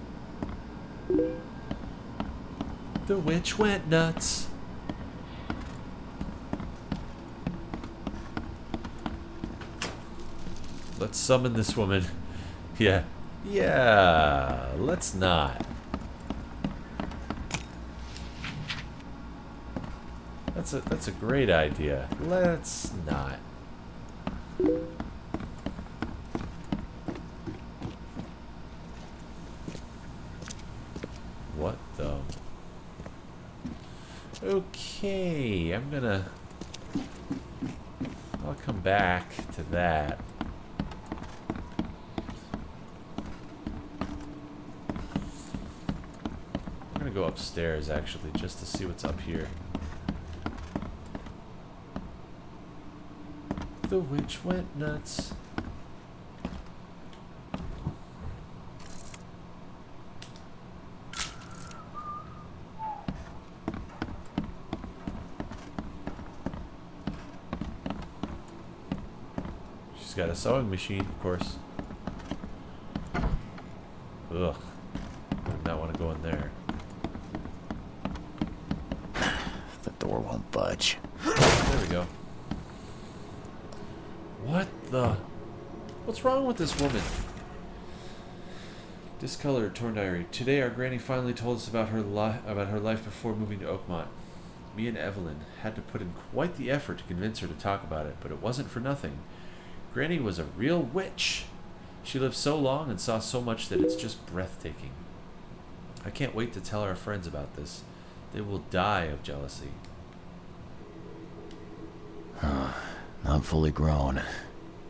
The witch went nuts. Let's summon this woman. Yeah. Yeah, let's not. That's a great idea. Let's not. What the? Okay, I'll come back to that. I'm gonna go upstairs actually just to see what's up here. The witch went nuts. She's got a sewing machine, of course. Ugh. I do not want to go in there. The door won't budge. There we go. What the? What's wrong with this woman? Discolored torn diary. Today our granny finally told us about her life before moving to Oakmont. Me and Evelyn had to put in quite the effort to convince her to talk about it, but it wasn't for nothing. Granny was a real witch. She lived so long and saw so much that it's just breathtaking. I can't wait to tell our friends about this. They will die of jealousy. Not fully grown.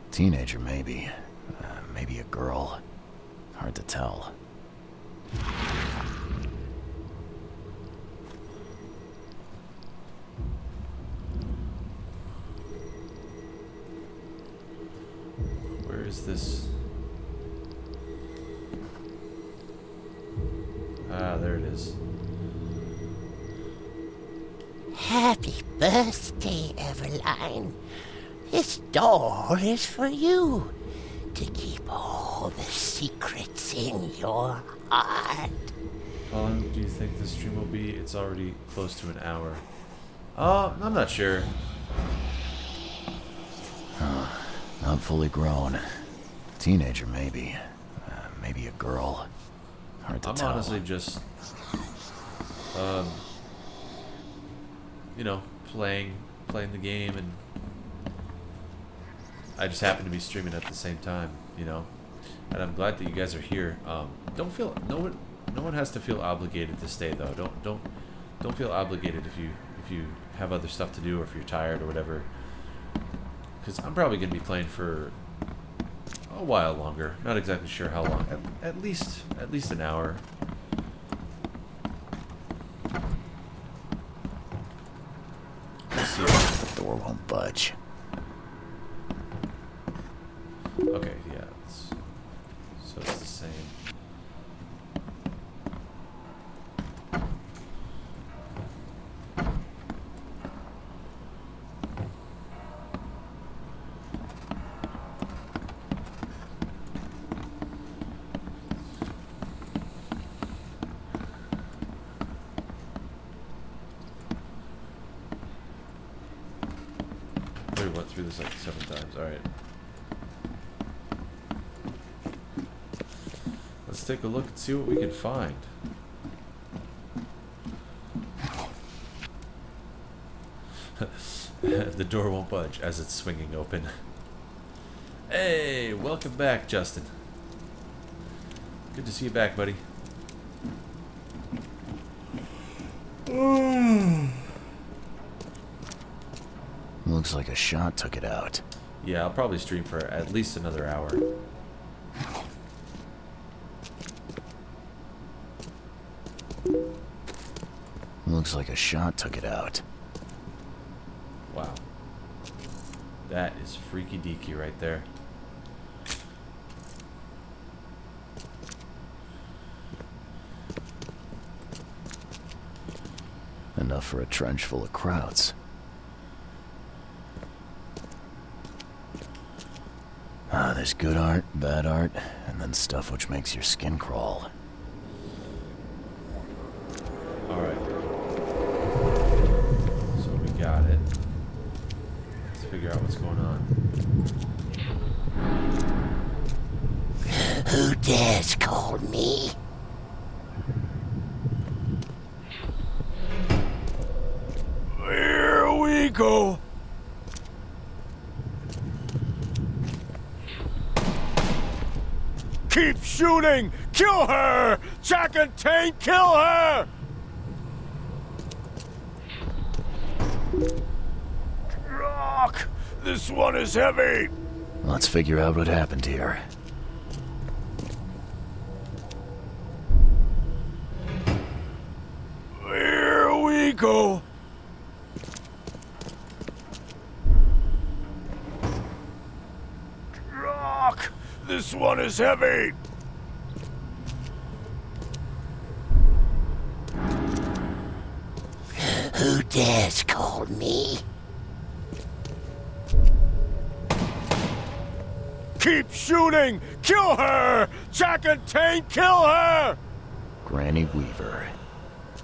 Teenager, maybe. Maybe a girl. Hard to tell. is this? Ah, there it is. Happy birthday, Everline. This doll is for you, to keep all the secrets in your heart. How long do you think this stream will be? It's already close to an hour. I'm not sure. Not fully grown. Teenager, maybe. Maybe a girl. Hard to I'm tell. honestly just, you know, playing the game, and I just happen to be streaming at the same time, you know. And I'm glad that you guys are here. Don't feel no one has to feel obligated to stay though. Don't feel obligated if you have other stuff to do or if you're tired or whatever. Because I'm probably gonna be playing for a while longer. Not exactly sure how long. At least an hour. Let's see. The door won't budge. Okay, yeah. So it's the same. We went through this like 7 times. All right. Let's take a look and see what we can find. The door won't budge as it's swinging open. Hey, welcome back, Justin. Good to see you back, buddy. Looks like a shot took it out. Yeah, I'll probably stream for at least another hour. Looks like a shot took it out. Wow. That is freaky deaky right there. Enough for a trench full of krauts. There's good art, bad art, and then stuff which makes your skin crawl. Alright. So we got it. Let's figure out what's going on. Who dares call me? Here we go. Keep shooting! Kill her! Jack and Tank, kill her! Rock! This one is heavy! Let's figure out what happened here. Here we go! Rock! This one is heavy! Who dares call me? Keep shooting! Kill her! Jack and Tank, kill her! Granny Weaver.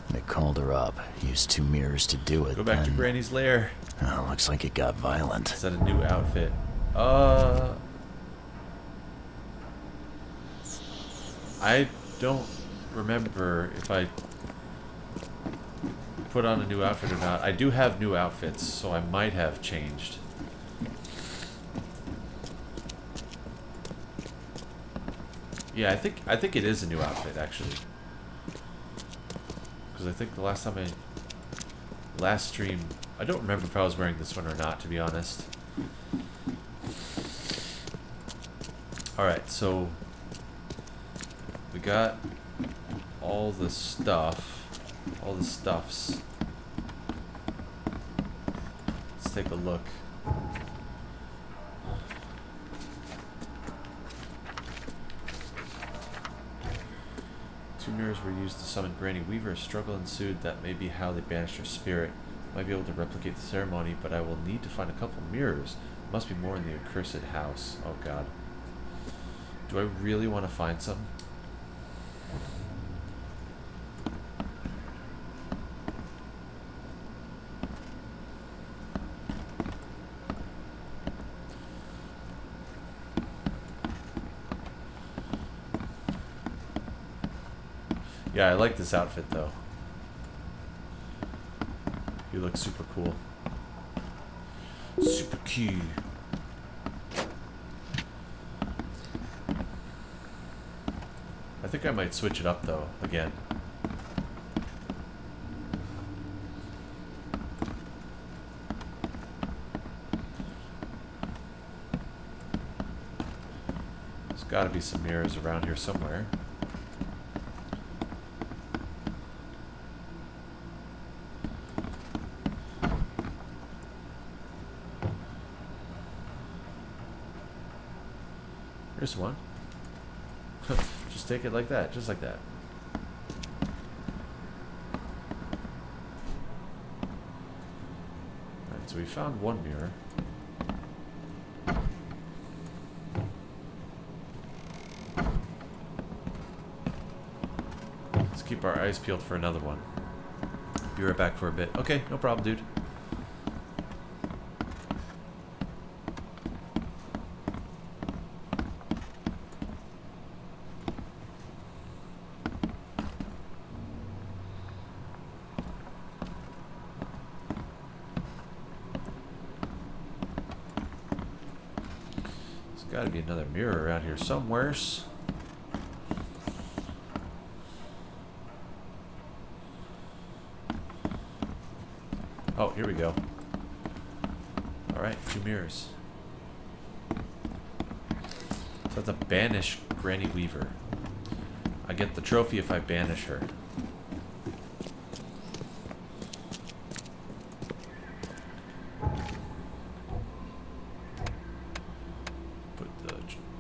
They called her up, used 2 mirrors to do it. Go back to then- Granny's lair. Oh, looks like it got violent. Is that a new outfit? I don't remember if I put on a new outfit or not. I do have new outfits, so I might have changed. Yeah, I think it is a new outfit actually. Because I think the last time last stream, I don't remember if I was wearing this one or not, to be honest. Alright, so we got all the stuff, all the stuffs. Let's take a look. mirrors were used to summon Granny Weaver. A struggle ensued. That may be how they banished her spirit. Might be able to replicate the ceremony, but I will need to find a couple mirrors. Must be more in the accursed house. Oh god. Do I really want to find some? Yeah, I like this outfit though. You look super cool. Super cute. I think I might switch it up though, again. There's gotta be some mirrors around here somewhere. Here's one. Just take it like that, just like that. Alright, so we found one mirror. Let's keep our eyes peeled for another one. Be right back for a bit. Okay, no problem, dude. Gotta be another mirror around here somewheres. Oh, here we go. Alright, 2 mirrors. So I have to banish Granny Weaver. I get the trophy if I banish her.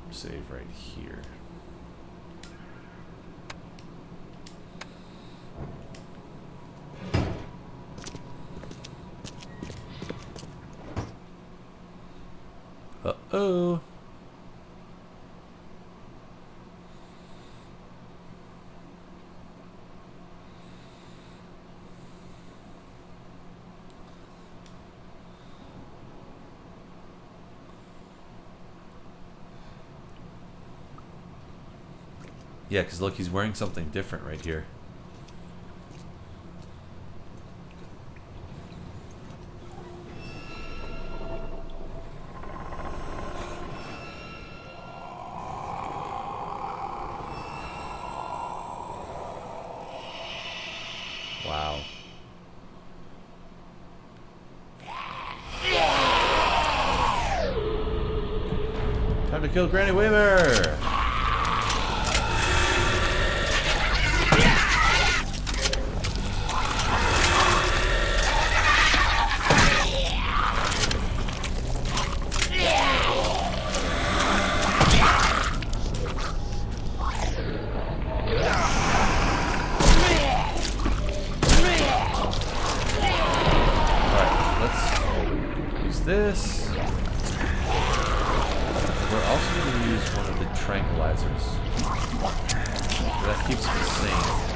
Save right here. Uh-oh. Yeah, because look, he's wearing something different right here. Wow. Time to kill Granny Weaver! This. We're also going to use one of the tranquilizers. That keeps me sane.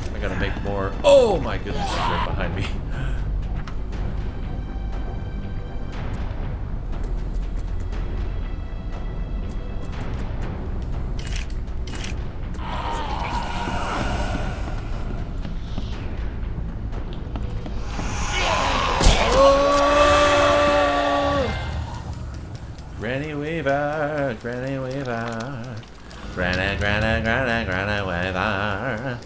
I gotta make more. Oh my goodness, she's right behind me. Granny Weaver, Granny Weaver, Granny Weaver.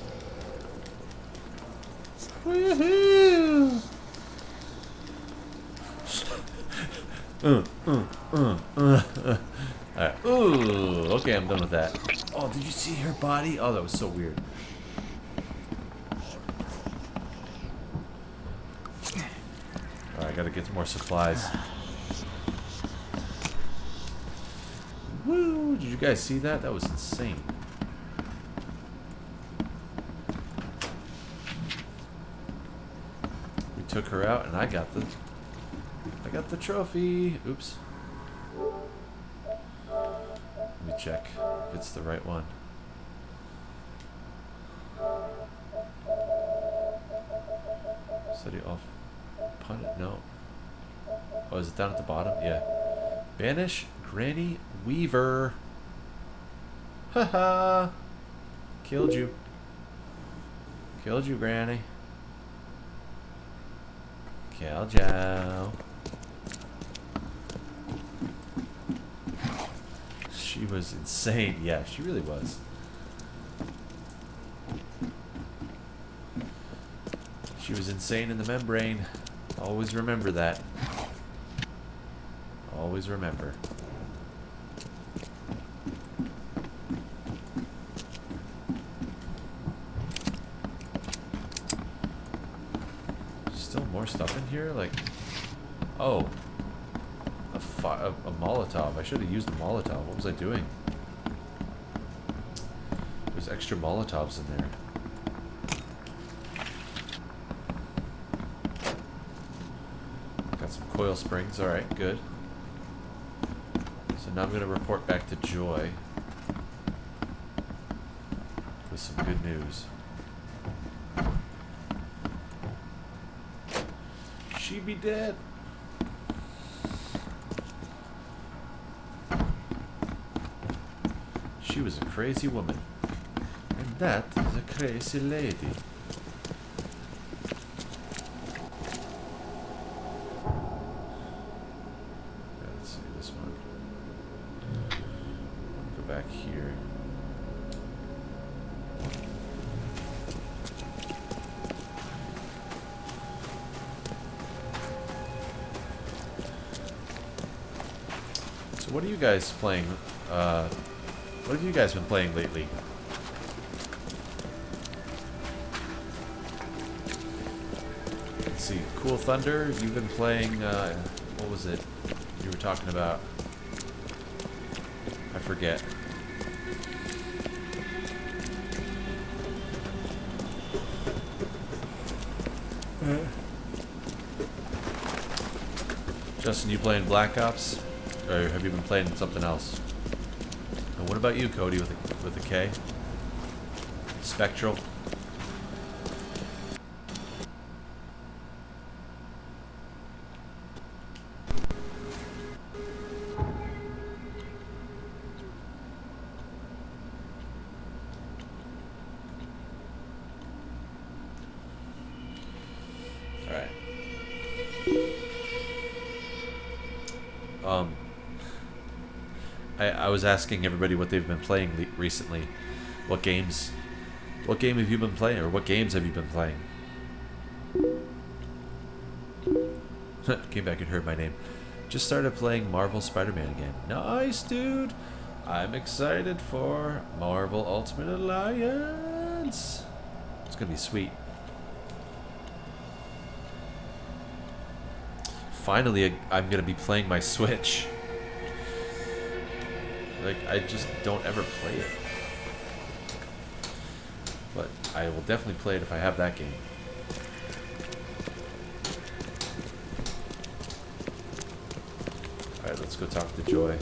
Woohoo! Alright. Ooh, okay, I'm done with that. Oh, did you see her body? Oh, that was so weird. Alright, I gotta get some more supplies. Woo! Did you guys see that? That was insane. We took her out and I got the trophy. Oops. Let me check if it's the right one. Study off. Pun it? No. Oh, is it down at the bottom? Yeah. Banish Granny Weaver. Haha. Killed you. Killed you, Granny. Killed you. She was insane. Yeah, she really was. She was insane in the membrane. Always remember that. Always remember. Still more stuff in here? Like, oh. A Molotov. I should have used a Molotov. What was I doing? There's extra Molotovs in there. Got some coil springs. Alright, good. So now I'm going to report back to Joy with some good news. She be dead. She was a crazy woman. And that is a crazy lady. Let's see this one. Go back here. So what are you guys playing? What have you guys been playing lately? Let's see. Cool Thunder, you've been playing, what was it you were talking about? I forget. Justin, you playing Black Ops? Or have you been playing something else? And what about you, Cody, with a K? Spectral? Alright. I was asking everybody what they've been playing recently. What game have you been playing, or what games have you been playing? Came back and heard my name. Just started playing Marvel Spider-Man again. Nice, dude! I'm excited for Marvel Ultimate Alliance! It's gonna be sweet. Finally, I'm gonna be playing my Switch. Like, I just don't ever play it. But I will definitely play it if I have that game. Alright, let's go talk to Joy.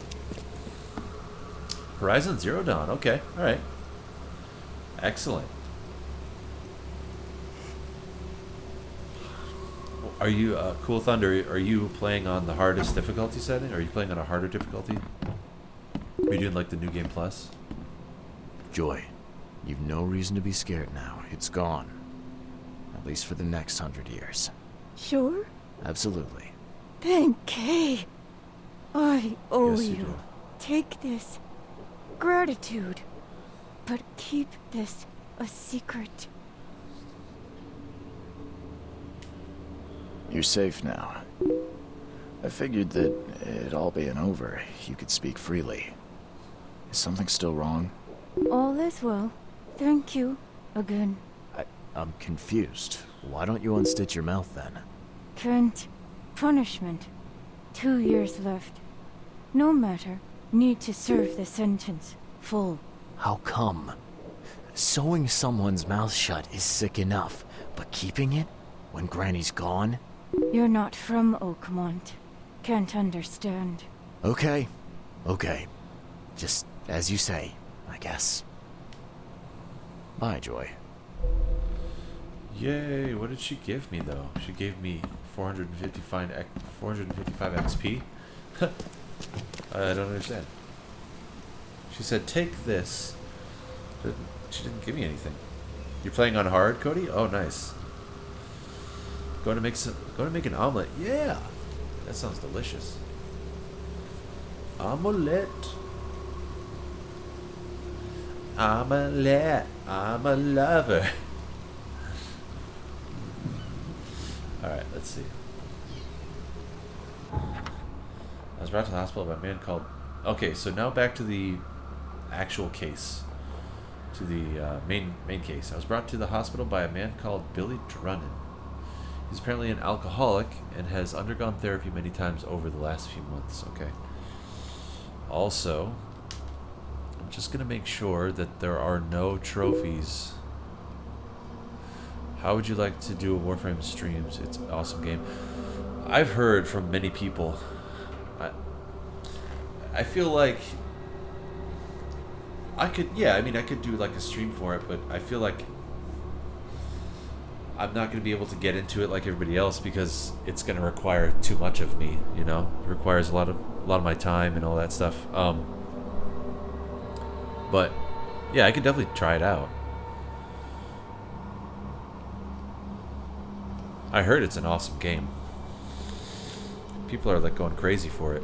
Horizon Zero Dawn, okay, alright. Excellent. Are you, Cool Thunder, are you playing on the hardest difficulty setting? Are you playing on a harder difficulty? Are you doing like the New Game Plus? Joy, you've no reason to be scared now. It's gone. At least for the next 100 years. Sure? Absolutely. Thank Kay. I owe Yes, you you. do. Take this. Gratitude. But keep this a secret. You're safe now. I figured that it all being over, you could speak freely. Is something still wrong? All is well. Thank you. Again. I'm confused. Why don't you unstitch your mouth then? Kent. Punishment. 2 years left. No matter. Need to serve the sentence. Full. How come? Sewing someone's mouth shut is sick enough, but keeping it when Granny's gone? You're not from Oakmont. Can't understand. Okay. Just as you say, I guess. Bye, Joy. Yay, what did she give me though? She gave me 455 XP? I don't understand. She said, take this. But she didn't give me anything. You're playing on hard, Cody? Oh, nice. Going to make an omelet. Yeah. That sounds delicious. Omelette. Omelette. I'm a lover. Alright, let's see. I was brought to the hospital by a man called... Okay, so now back to the actual case. To the main case. I was brought to the hospital by a man called Billy Drunnen. He's apparently an alcoholic and has undergone therapy many times over the last few months. Okay. Also, I'm just going to make sure that there are no trophies. How would you like to do a Warframe streams? It's an awesome game. I've heard from many people. I feel like I could do like a stream for it, but I feel like I'm not going to be able to get into it like everybody else because it's going to require too much of me, you know? It requires a lot of my time and all that stuff. But yeah, I could definitely try it out. I heard it's an awesome game. People are like going crazy for it.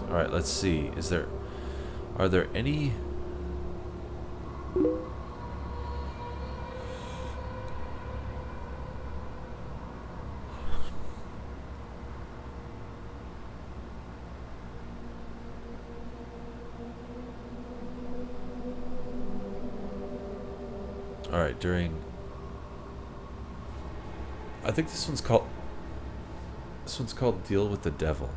All right, let's see. Are there any? All right, I think this one's called Deal with the Devil.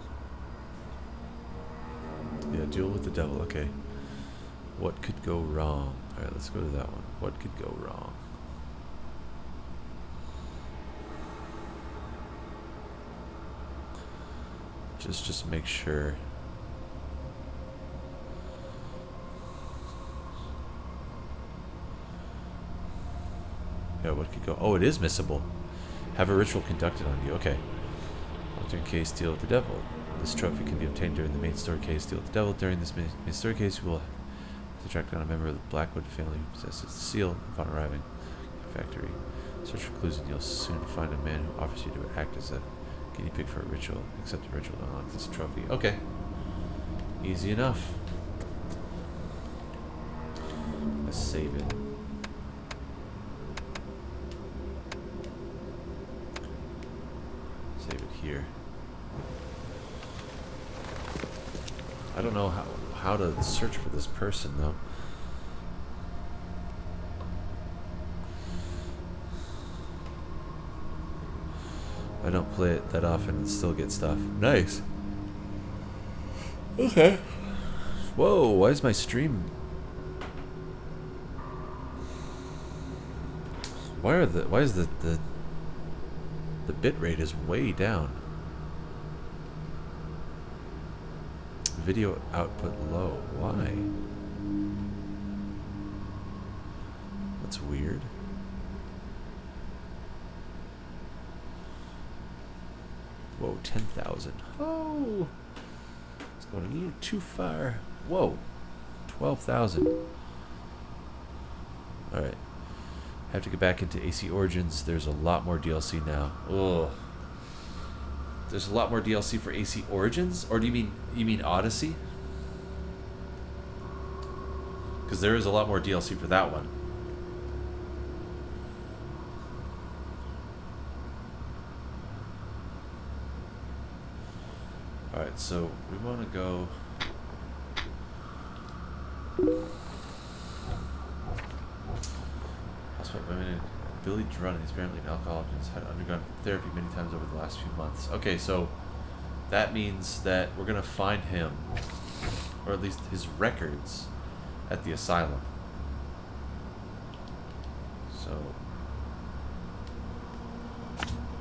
Yeah, Deal with the Devil, okay. What could go wrong? Alright, let's go to that one. What could go wrong? Just make sure. Yeah, what could go? Oh, it is missable. Have a ritual conducted on you. Okay. Alternate case, Deal with the Devil. This trophy can be obtained during the main story case, Deal with the Devil. During this main story case, you will have to track down a member of the Blackwood family who possesses the seal upon arriving at the factory. Search for clues and you'll soon find a man who offers you to act as a guinea pig for a ritual. Accept the ritual to unlock this trophy. Okay. Easy enough. Let's save it. Save it here. I don't know how to search for this person though. I don't play it that often and still get stuff. Nice. Okay. Whoa, why is my stream... Why is the bit rate is way down. Video output low. Why? That's weird. Whoa, 10,000. Oh! It's going a little too far. Whoa. 12,000. Alright. Have to get back into AC Origins. There's a lot more DLC now. Ugh. There's a lot more DLC for AC Origins? Or do you mean Odyssey? Because there is a lot more DLC for that one. Alright, so we want to go... Hospital women, Billy Drunn is apparently an alcoholic and has had undergone therapy many times over the last few months. Okay, so that means that we're going to find him, or at least his records, at the asylum. So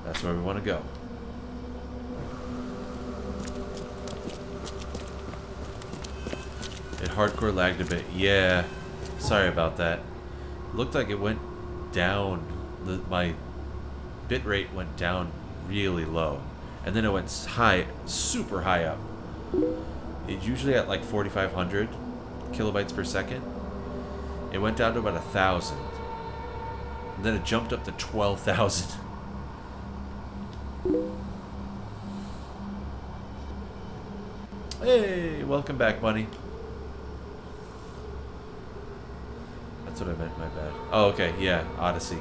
that's where we want to go. It hardcore lagged a bit. Yeah, sorry about that. Looked like it went down. My bitrate went down really low, and then it went high, super high up. It's usually at like 4,500 kilobytes per second. It went down to about 1,000. And then it jumped up to 12,000. Hey, welcome back, bunny. That's what I meant, my bad. Oh, okay, yeah, Odyssey.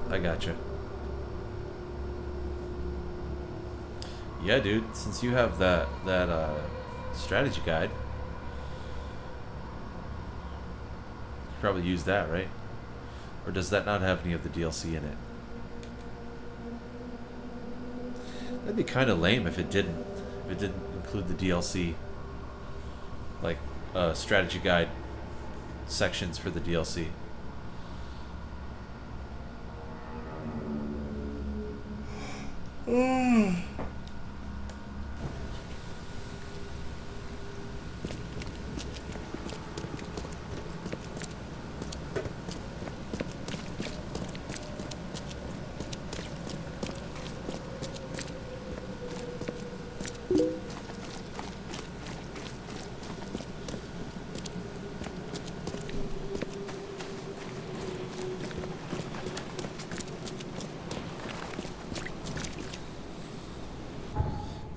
I gotcha. Yeah, dude, since you have that strategy guide, you probably use that, right? Or does that not have any of the DLC in it? That'd be kind of lame if it didn't. If it didn't include the DLC, like strategy guide sections for the DLC.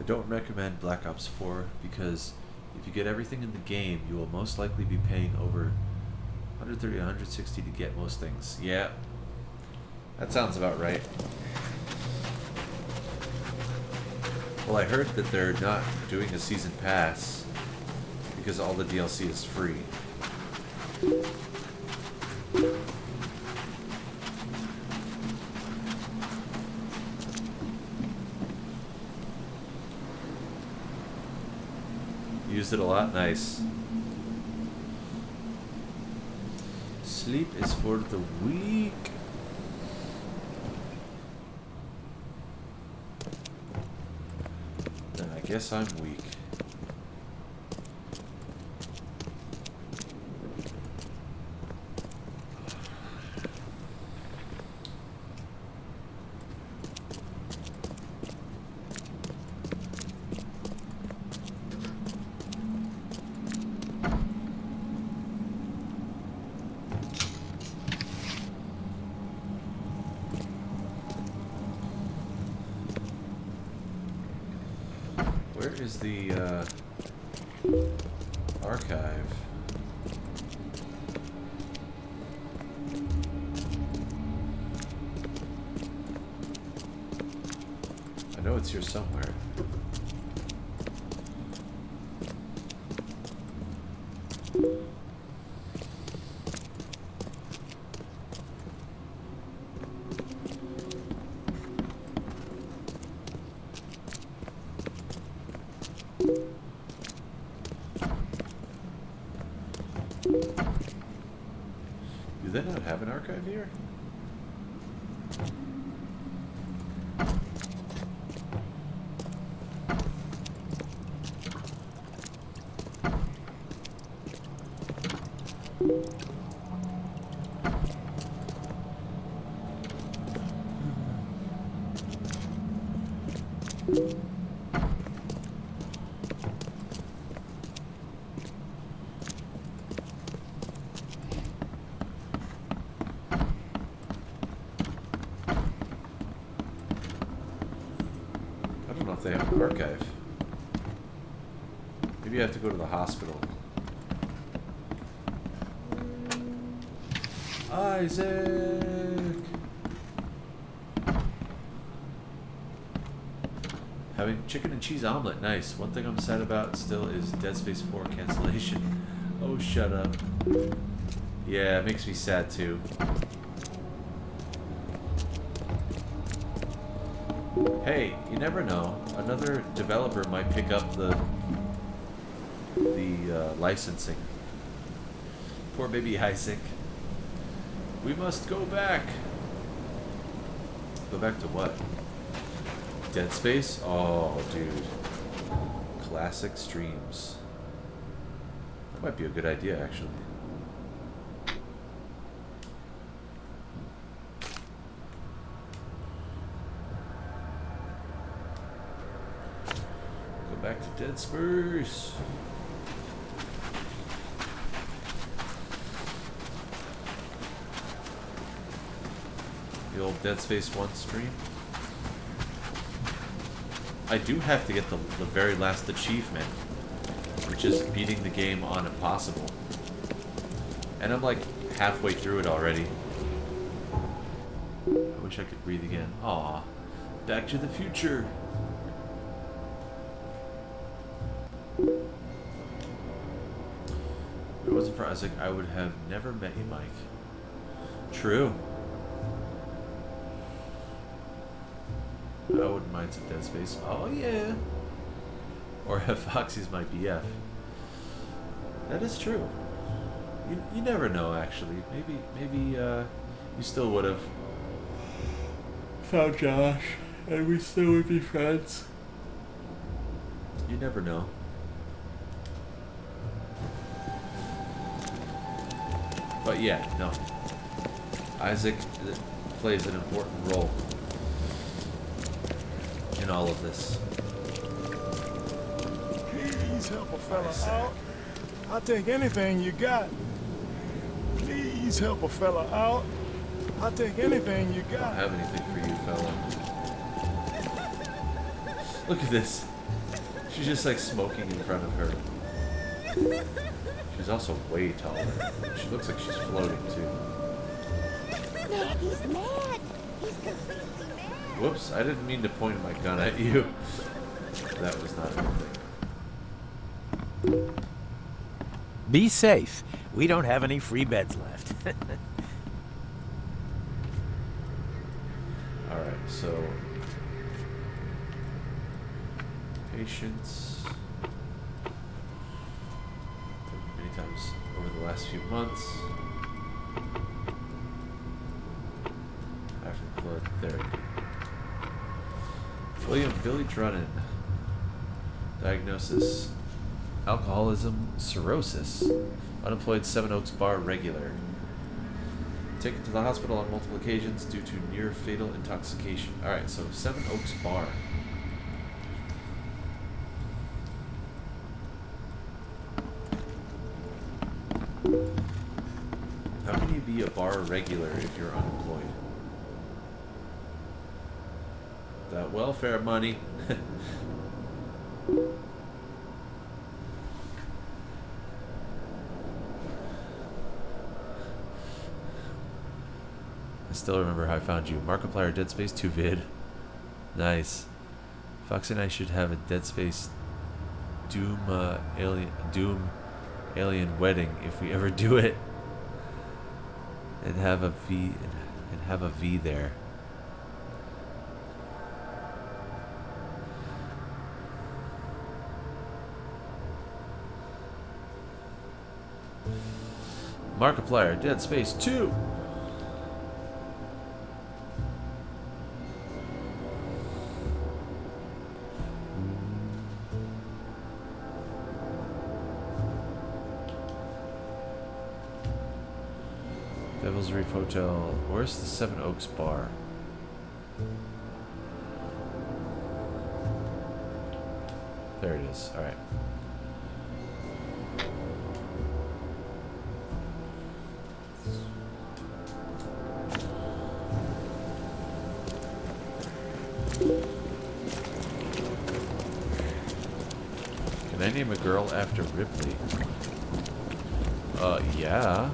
Don't recommend Black Ops 4 because if you get everything in the game, you will most likely be paying over 130 to 160 to get most things. Yeah, that sounds about right. Well, I heard that they're not doing a season pass because all the DLC is free. Used it a lot. Nice. Sleep is for the weak. Then I guess I'm weak. Where is the archive? I know it's here somewhere. Do they not have an archive here? I don't know if they have an archive. Maybe I have to go to the hospital Isaac! Having chicken and cheese omelet, nice. One thing I'm sad about still is Dead Space 4 cancellation. Oh, shut up. Yeah, it makes me sad too. Hey, you never know. Another developer might pick up the licensing. Poor baby Isaac. We must go back. Go back to what? Dead Space? Oh, dude. Classic streams. That might be a good idea, actually. Go back to Dead Space. The old Dead Space 1 stream. I do have to get the very last achievement, which is beating the game on Impossible. And I'm like halfway through it already. I wish I could breathe again. Aw, Back to the Future. If it wasn't for Isaac, I would have never met you, Mike. True. I wouldn't mind some Dead Space. Oh yeah. Or have Foxy's my BF. That is true. You never know, actually. Maybe you still would have found Josh, and we still would be friends. You never know. But yeah, no. Isaac plays an important role in all of this. Please help a fella out. I'll take anything you got. Please help a fella out. I'll take anything you I got. don't have anything for you, fella. Look at this. She's just like smoking in front of her. She's also way taller. She looks like she's floating too. Man, he's mad. He's completely mad. Whoops, I didn't mean to point my gun at you. That was not a good thing. Be safe. We don't have any free beds left. Alright, so... Patience. Many times over the last few months. After blood therapy. William Billy Drunnen. Diagnosis: alcoholism, cirrhosis. Unemployed, Seven Oaks Bar regular. Taken to the hospital on multiple occasions due to near fatal intoxication. Alright, so Seven Oaks Bar. How can you be a bar regular if you're unemployed? That welfare money. I still remember how I found you. Markiplier Dead Space 2 vid. Nice. Fox and I should have a Dead Space Doom Alien wedding if we ever do it. And have a V there. Markiplier Dead Space 2. Devil's Reef Hotel. Where's the Seven Oaks Bar? There it is. Alright. Can I name a girl after Ripley? Yeah.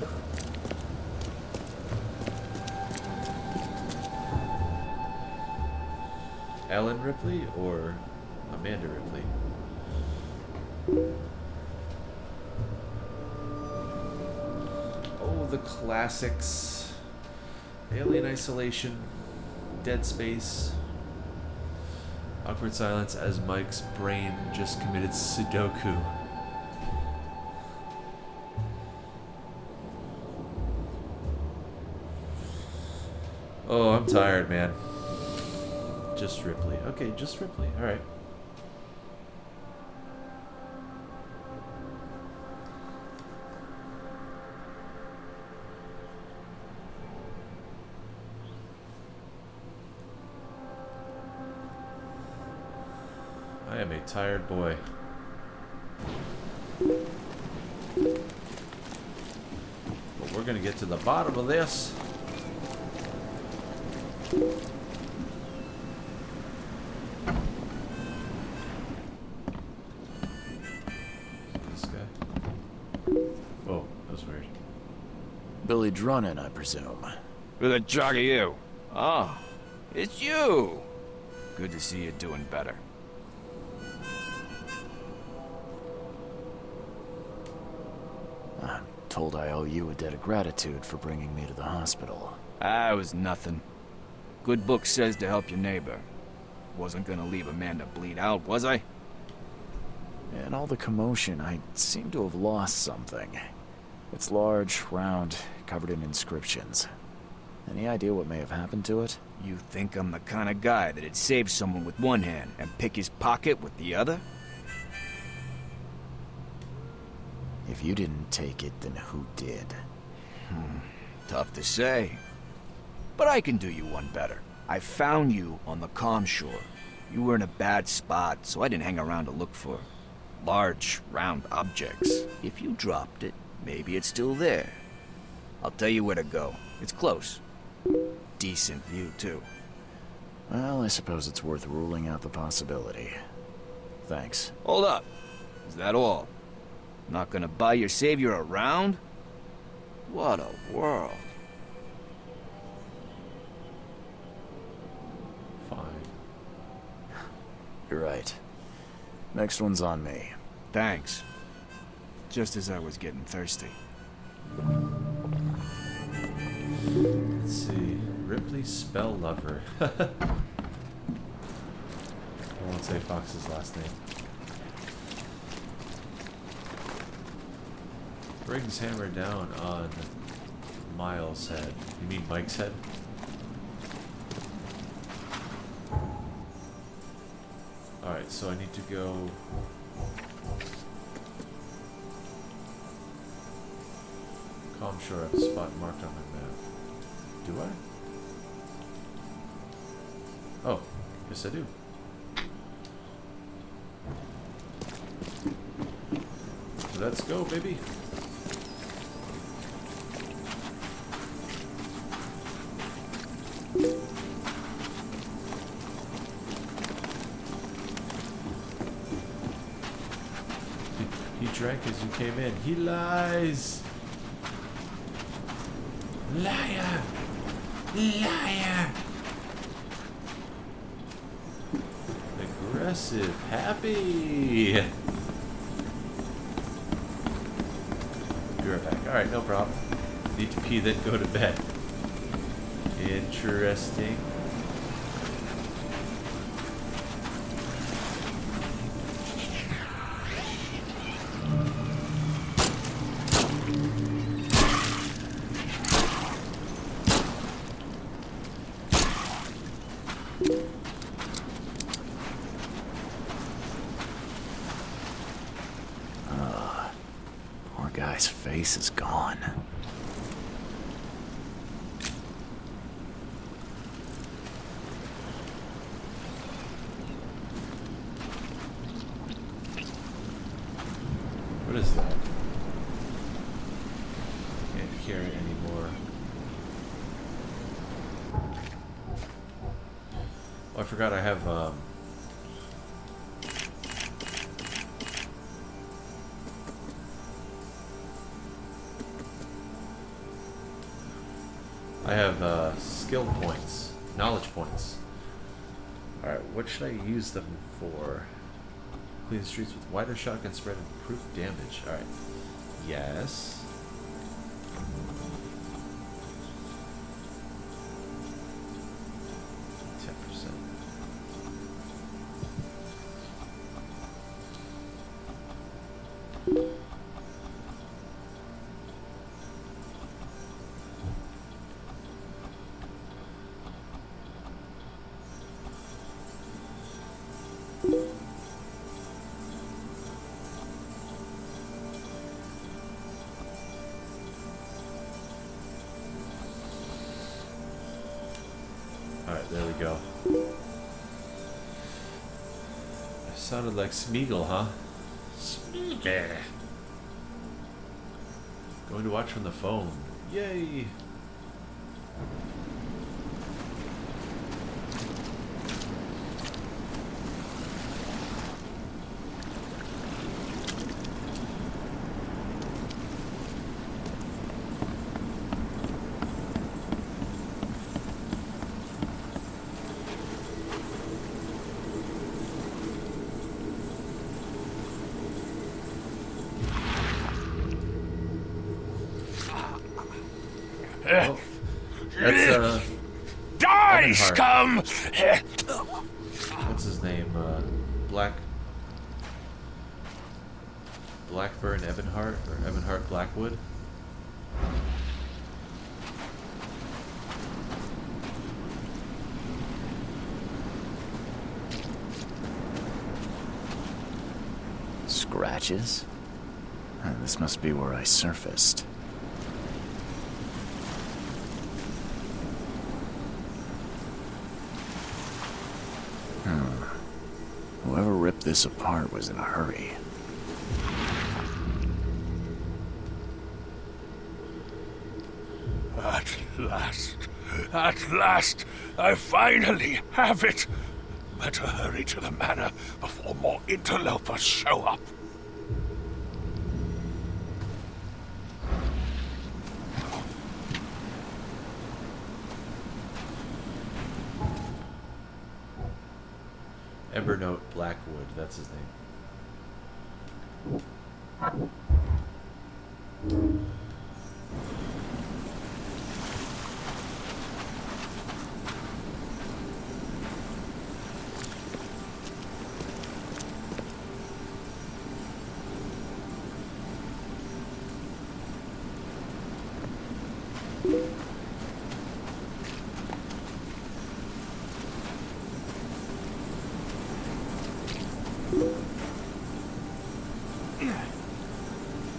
Ellen Ripley or Amanda Ripley? Oh, the classics. Alien Isolation, Dead Space, awkward silence as Mike's brain just committed Sudoku. Oh, I'm tired, man. Just Ripley. Okay, just Ripley. Alright. I am a tired boy. But we're gonna get to the bottom of this. This guy. Oh, that was weird. Billy Drunin, I presume. Who the jog are you? Oh, it's you. Good to see you doing better. I'm told I owe you a debt of gratitude for bringing me to the hospital. Ah, it was nothing. Good book says to help your neighbor. Wasn't gonna leave a man to bleed out, was I? In all the commotion, I seem to have lost something. It's large, round, covered in inscriptions. Any idea what may have happened to it? You think I'm the kind of guy that'd save someone with one hand and pick his pocket with the other? If you didn't take it, then who did? Tough to say. But I can do you one better. I found you on the calm shore. You were in a bad spot, so I didn't hang around to look for large, round objects. If you dropped it, maybe it's still there. I'll tell you where to go. It's close. Decent view, too. Well, I suppose it's worth ruling out the possibility. Thanks. Hold up. Is that all? Not gonna buy your savior around? What a world. Fine. You're right. Next one's on me. Thanks. Just as I was getting thirsty. Let's see. Ripley Spell Lover. I won't say Fox's last name. Brings hammer down on Miles' head. You mean Mike's head? Alright, so I need to go... Calm shore, I have a spot marked on my map. Do I? Oh, yes I do. Let's go, baby. He drank as you came in. He lies! Liar! Liar! Aggressive. Happy! Be right back. Alright, no problem. Need to pee, then go to bed. Interesting. Poor guy's face is gone. What is that? Can't carry anymore. Oh, I forgot I have, skill points, knowledge points. Alright, what should I use them for? Clean the streets with wider shotgun spread and improved damage. Alright. Yes. Alright, there we go. Sounded like Smeagol, huh? Smeagol! Going to watch from the phone. Yay! Oh, that's Die, Evan Hart. scum! What's his name? Blackburn Evanhart or Evanhart Blackwood? Scratches? This must be where I surfaced. Whoever ripped this apart was in a hurry. At last, I finally have it. Better hurry to the manor before more interlopers show up. Evernote Blackwood, that's his name.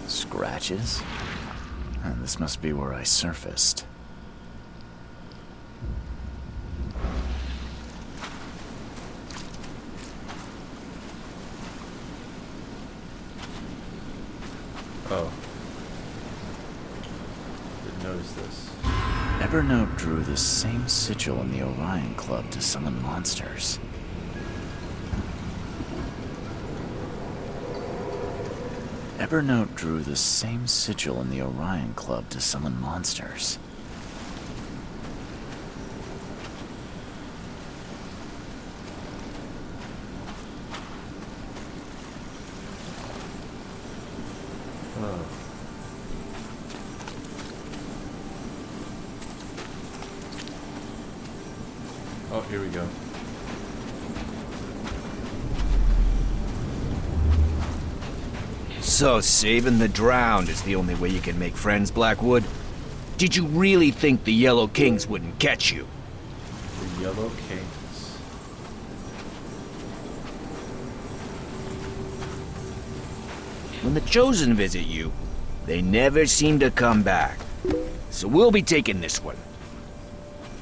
Scratches? This must be where I surfaced. Oh. Didn't notice this. Evernote drew the same sigil in the Orion Club to summon monsters. Evernote drew the same sigil in the Orion Club to summon monsters. Oh, here we go. So saving the drowned is the only way you can make friends, Blackwood? Did you really think the Yellow Kings wouldn't catch you? The Yellow Kings. When the Chosen visit you, they never seem to come back. So we'll be taking this one.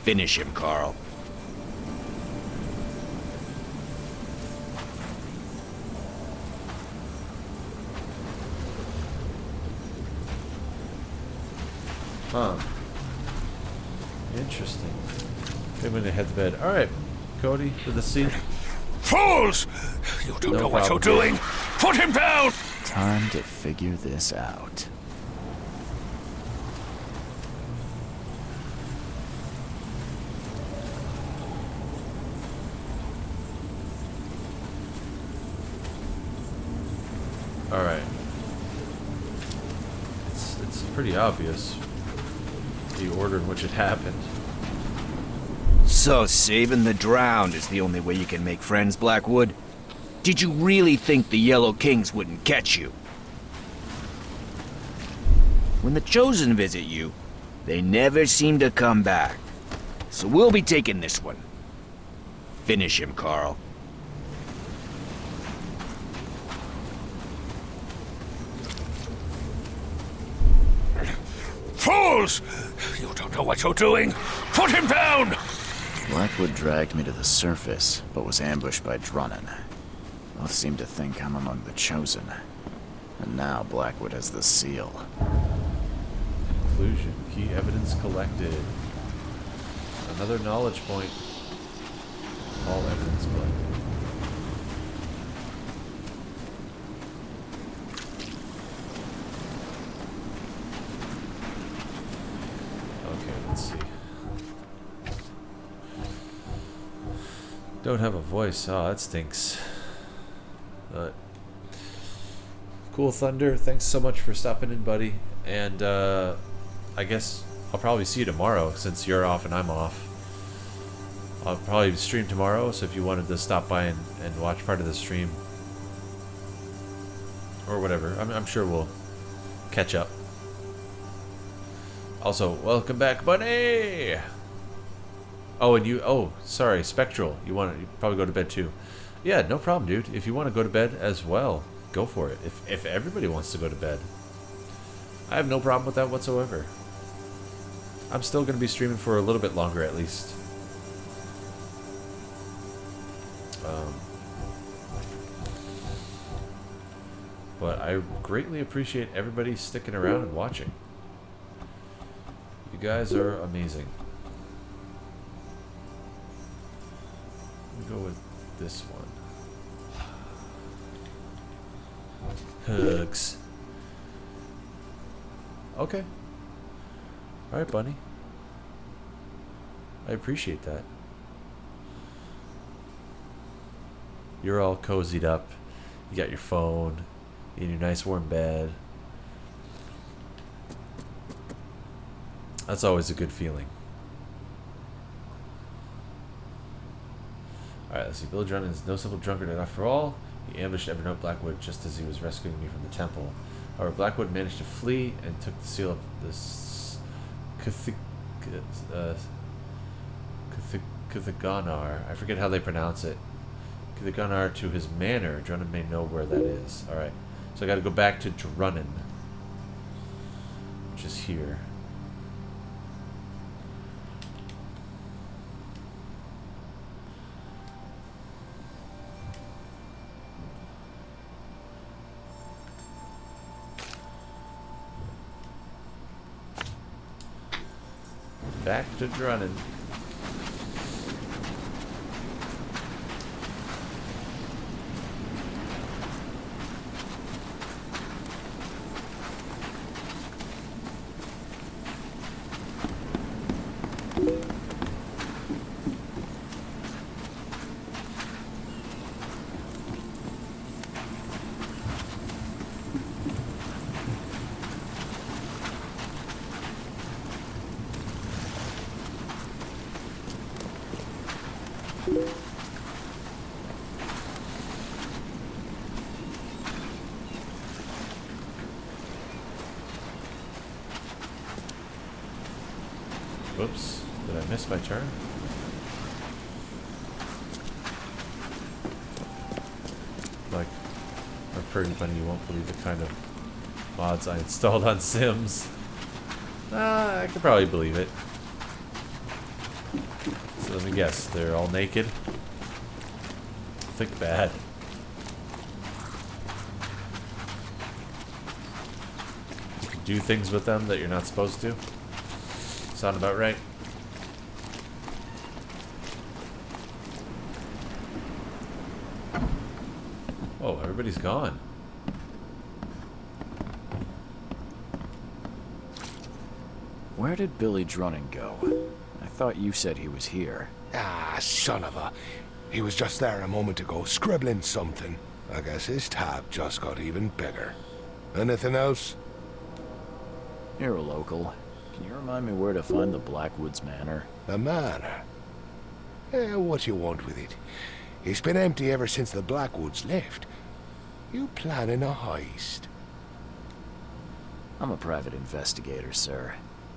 Finish him, Carl. Huh. Interesting. Okay, I'm gonna head to bed. Alright, Cody, with the scene. Fools! You don't know what you're doing! Put him down! Time to figure this out. pretty obvious, the order in which it happened. So saving the drowned is the only way you can make friends, Blackwood? Did you really think the Yellow Kings wouldn't catch you? When the Chosen visit you, they never seem to come back. So we'll be taking this one. Finish him, Carl. Fools! You don't know what you're doing! Put him down! Blackwood dragged me to the surface, but was ambushed by Drunnan. Both seem to think I'm among the Chosen. And now Blackwood has the seal. Conclusion. Key evidence collected. Another knowledge point. All evidence collected. Okay, let's see. Don't have a voice. Oh, that stinks. But cool, Thunder. Thanks so much for stopping in, buddy. And I guess I'll probably see you tomorrow since you're off and I'm off. I'll probably stream tomorrow, so if you wanted to stop by and watch part of the stream or whatever, I'm sure we'll catch up. Also, welcome back, Bunny! Oh, and sorry, Spectral. You probably go to bed too. Yeah, no problem, dude. If you want to go to bed as well, go for it. If everybody wants to go to bed, I have no problem with that whatsoever. I'm still going to be streaming for a little bit longer at least. But I greatly appreciate everybody sticking around and watching. You guys are amazing. Let me go with this one. Hugs. Okay. Alright, Bunny. I appreciate that. You're all cozied up. You got your phone in your nice warm bed. That's always a good feeling. Alright, let's see. Billy Drummond is no simple drunkard after all. He ambushed Evernote Blackwood just as he was rescuing me from the temple. However, Blackwood managed to flee and took the seal of this Kuthaganar. I forget how they pronounce it. Kuthaganar to his manor. Drunnan may know where that is. Alright. So I gotta go back to Drunnan, which is here. Back to Drunnan. Whoops, did I miss my turn? Like, our pretty bunny, you won't believe the kind of mods I installed on Sims. I could probably believe it. So let me guess, they're all naked? Think bad. You can do things with them that you're not supposed to. Sound about right? Oh, everybody's gone. Where did Billy Drunnan go? I thought you said he was here. Ah, son of a... He was just there a moment ago, scribbling something. I guess his tab just got even bigger. Anything else? You're a local. Can you remind me where to find the Blackwoods Manor? The manor? What you want with it? It's been empty ever since the Blackwoods left. You planning a heist? I'm a private investigator, sir.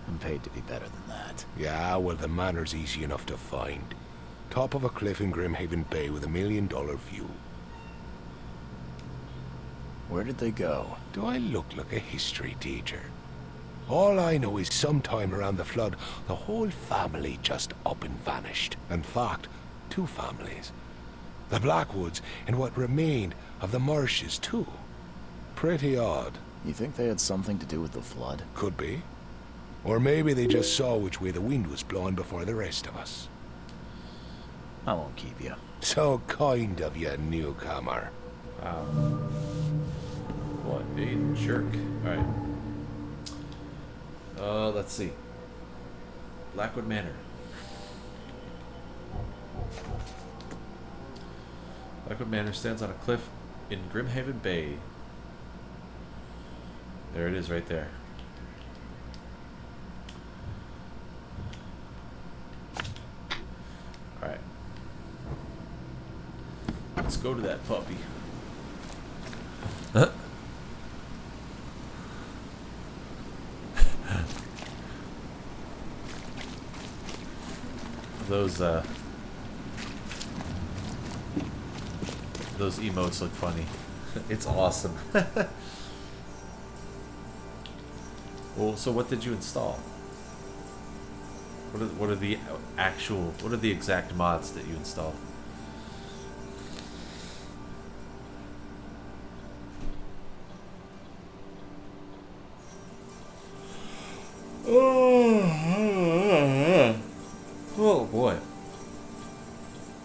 I'm paid to be better than that. Yeah, well, the manor's easy enough to find. Top of a cliff in Grimhaven Bay with $1 million view. Where did they go? Do I look like a history teacher? All I know is sometime around the flood, the whole family just up and vanished. In fact, 2 families. The Blackwoods and what remained of the Marshes, too. Pretty odd. You think they had something to do with the flood? Could be. Or maybe they just saw which way the wind was blowing before the rest of us. I won't keep you. So kind of you, newcomer. Wow. What a jerk. Alright. Let's see. Blackwood Manor. Blackwood Manor stands on a cliff in Grimhaven Bay. There it is right there. Alright. Let's go to that puppy. Huh? Those emotes look funny. It's awesome. Well, so what did you install? What are the exact mods that you installed? Oh boy.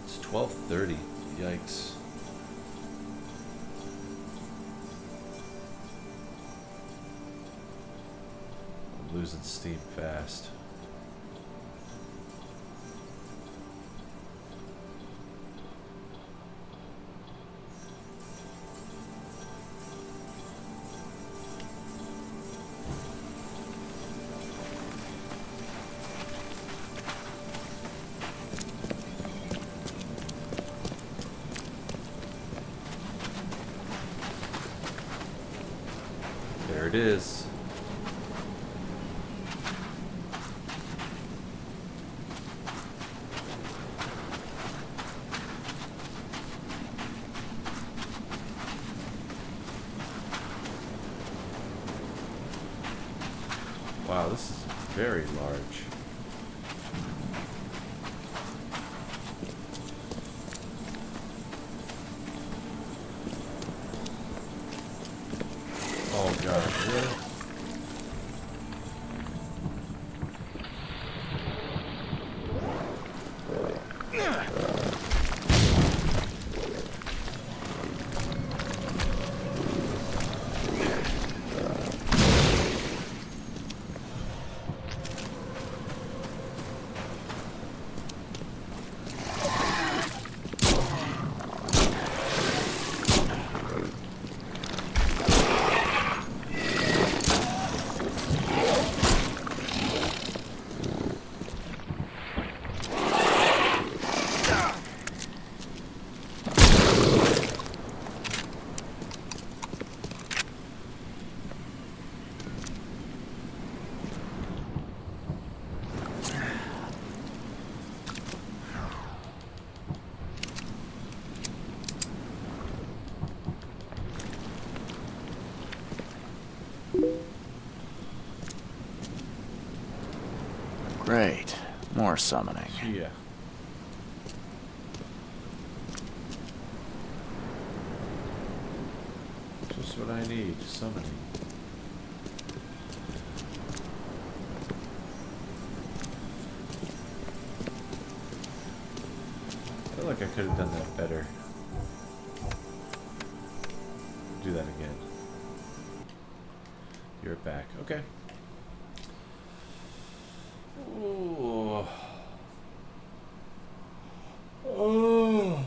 It's 12:30. Yikes. I'm losing steam fast. There it is. Wow, this is very large. Oh god, really? Great. More summoning. Yeah. Just what I need, summoning. I feel like I could have done that better. Do that again. You're back. Okay. Oh. Oh.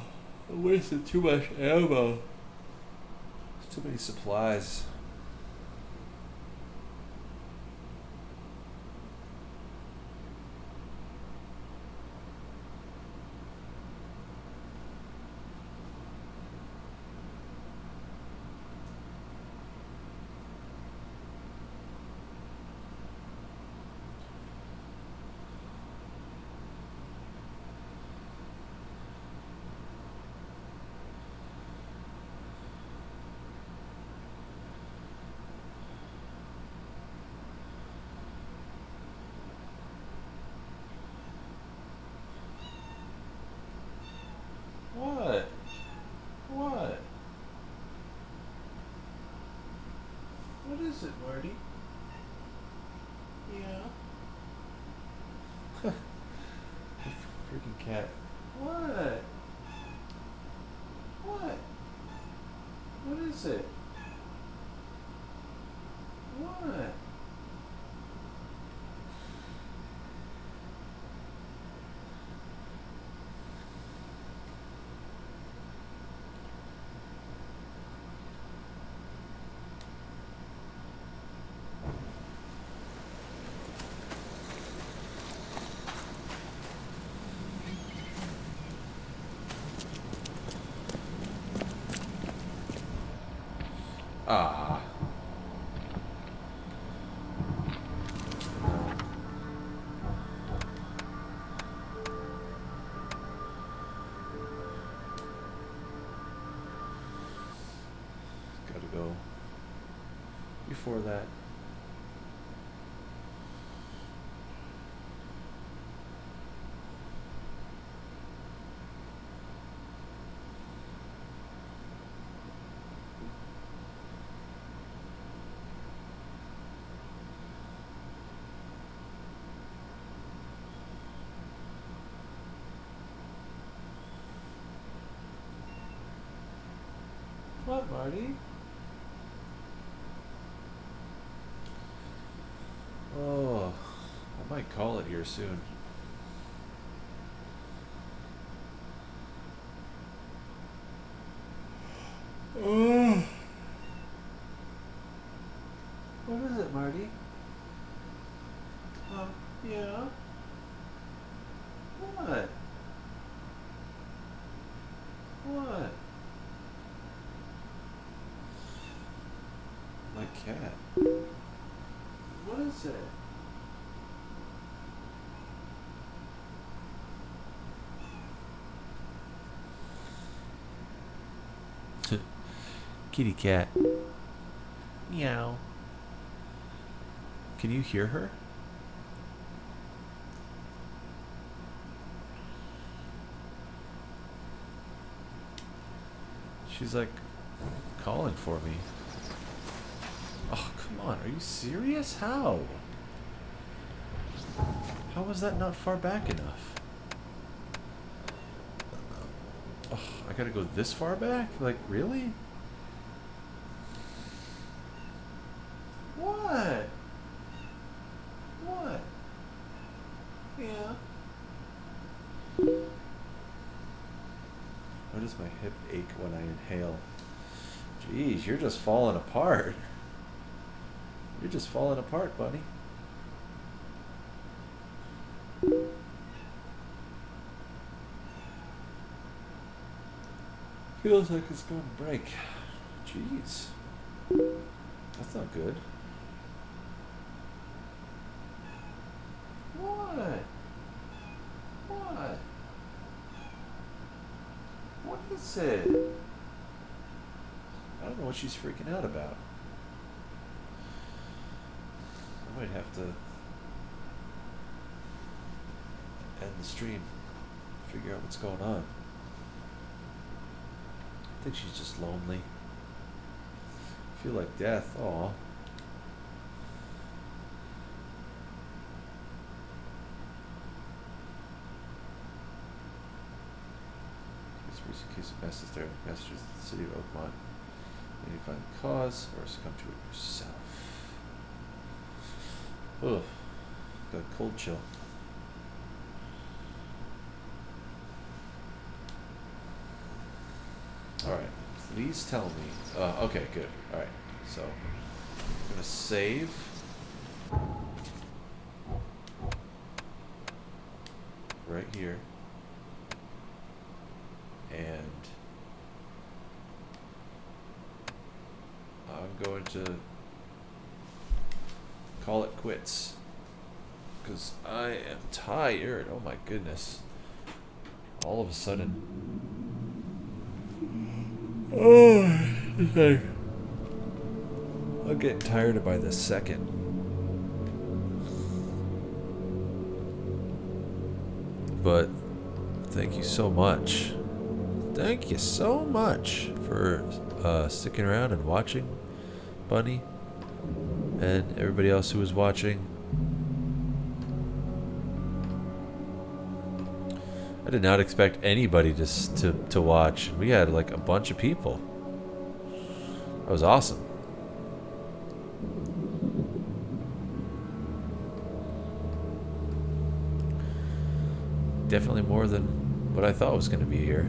I wasted too much ammo. Too many supplies. cat. What? What? What is it? What? Ah. Gotta go before that. What, Marty? Oh, I might call it here soon. What is it, Marty? Yeah? What? What? My cat. What is it? Kitty cat. Meow. Can you hear her? She's like calling for me. Oh, come on. Are you serious? How? How was that not far back enough? Oh, I gotta go this far back? Like, really? What? What? Yeah. Why does my hip ache when I inhale? Jeez, you're just falling apart. You're just falling apart, buddy. Feels like it's going to break. Jeez. That's not good. What? What? What is it? I don't know what she's freaking out about. I might have to end the stream, figure out what's going on. I think she's just lonely. I feel like death. Aw. Recent case of mass hysteria messages in the city of Oakmont. You need to find the cause or succumb to it yourself. Ugh. Got a cold chill. Alright. Please tell me. Okay, good. Alright. So, I'm going to save. Right here. And I'm going to call it quits because I am tired. Oh my goodness. All of a sudden. Oh, I'm getting tired by the second. But thank you so much. Thank you so much for sticking around and watching, Bunny, and everybody else who was watching. I did not expect anybody to watch. We had like a bunch of people. That was awesome. Definitely more than what I thought was going to be here.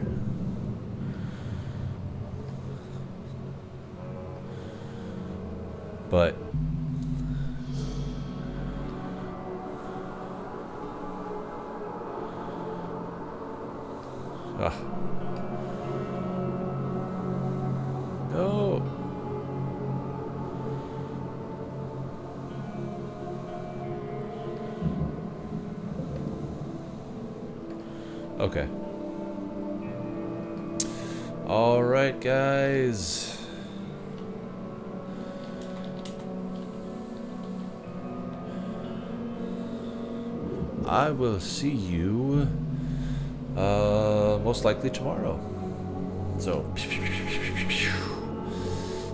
But no. Okay. All right, guys. I will see you most likely tomorrow. So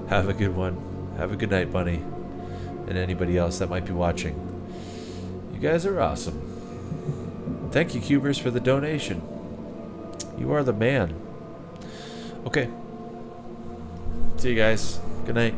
have a good one. Have a good night, Bunny. And anybody else that might be watching. You guys are awesome. Thank you, Cubers, for the donation. You are the man. Okay. See you guys. Good night.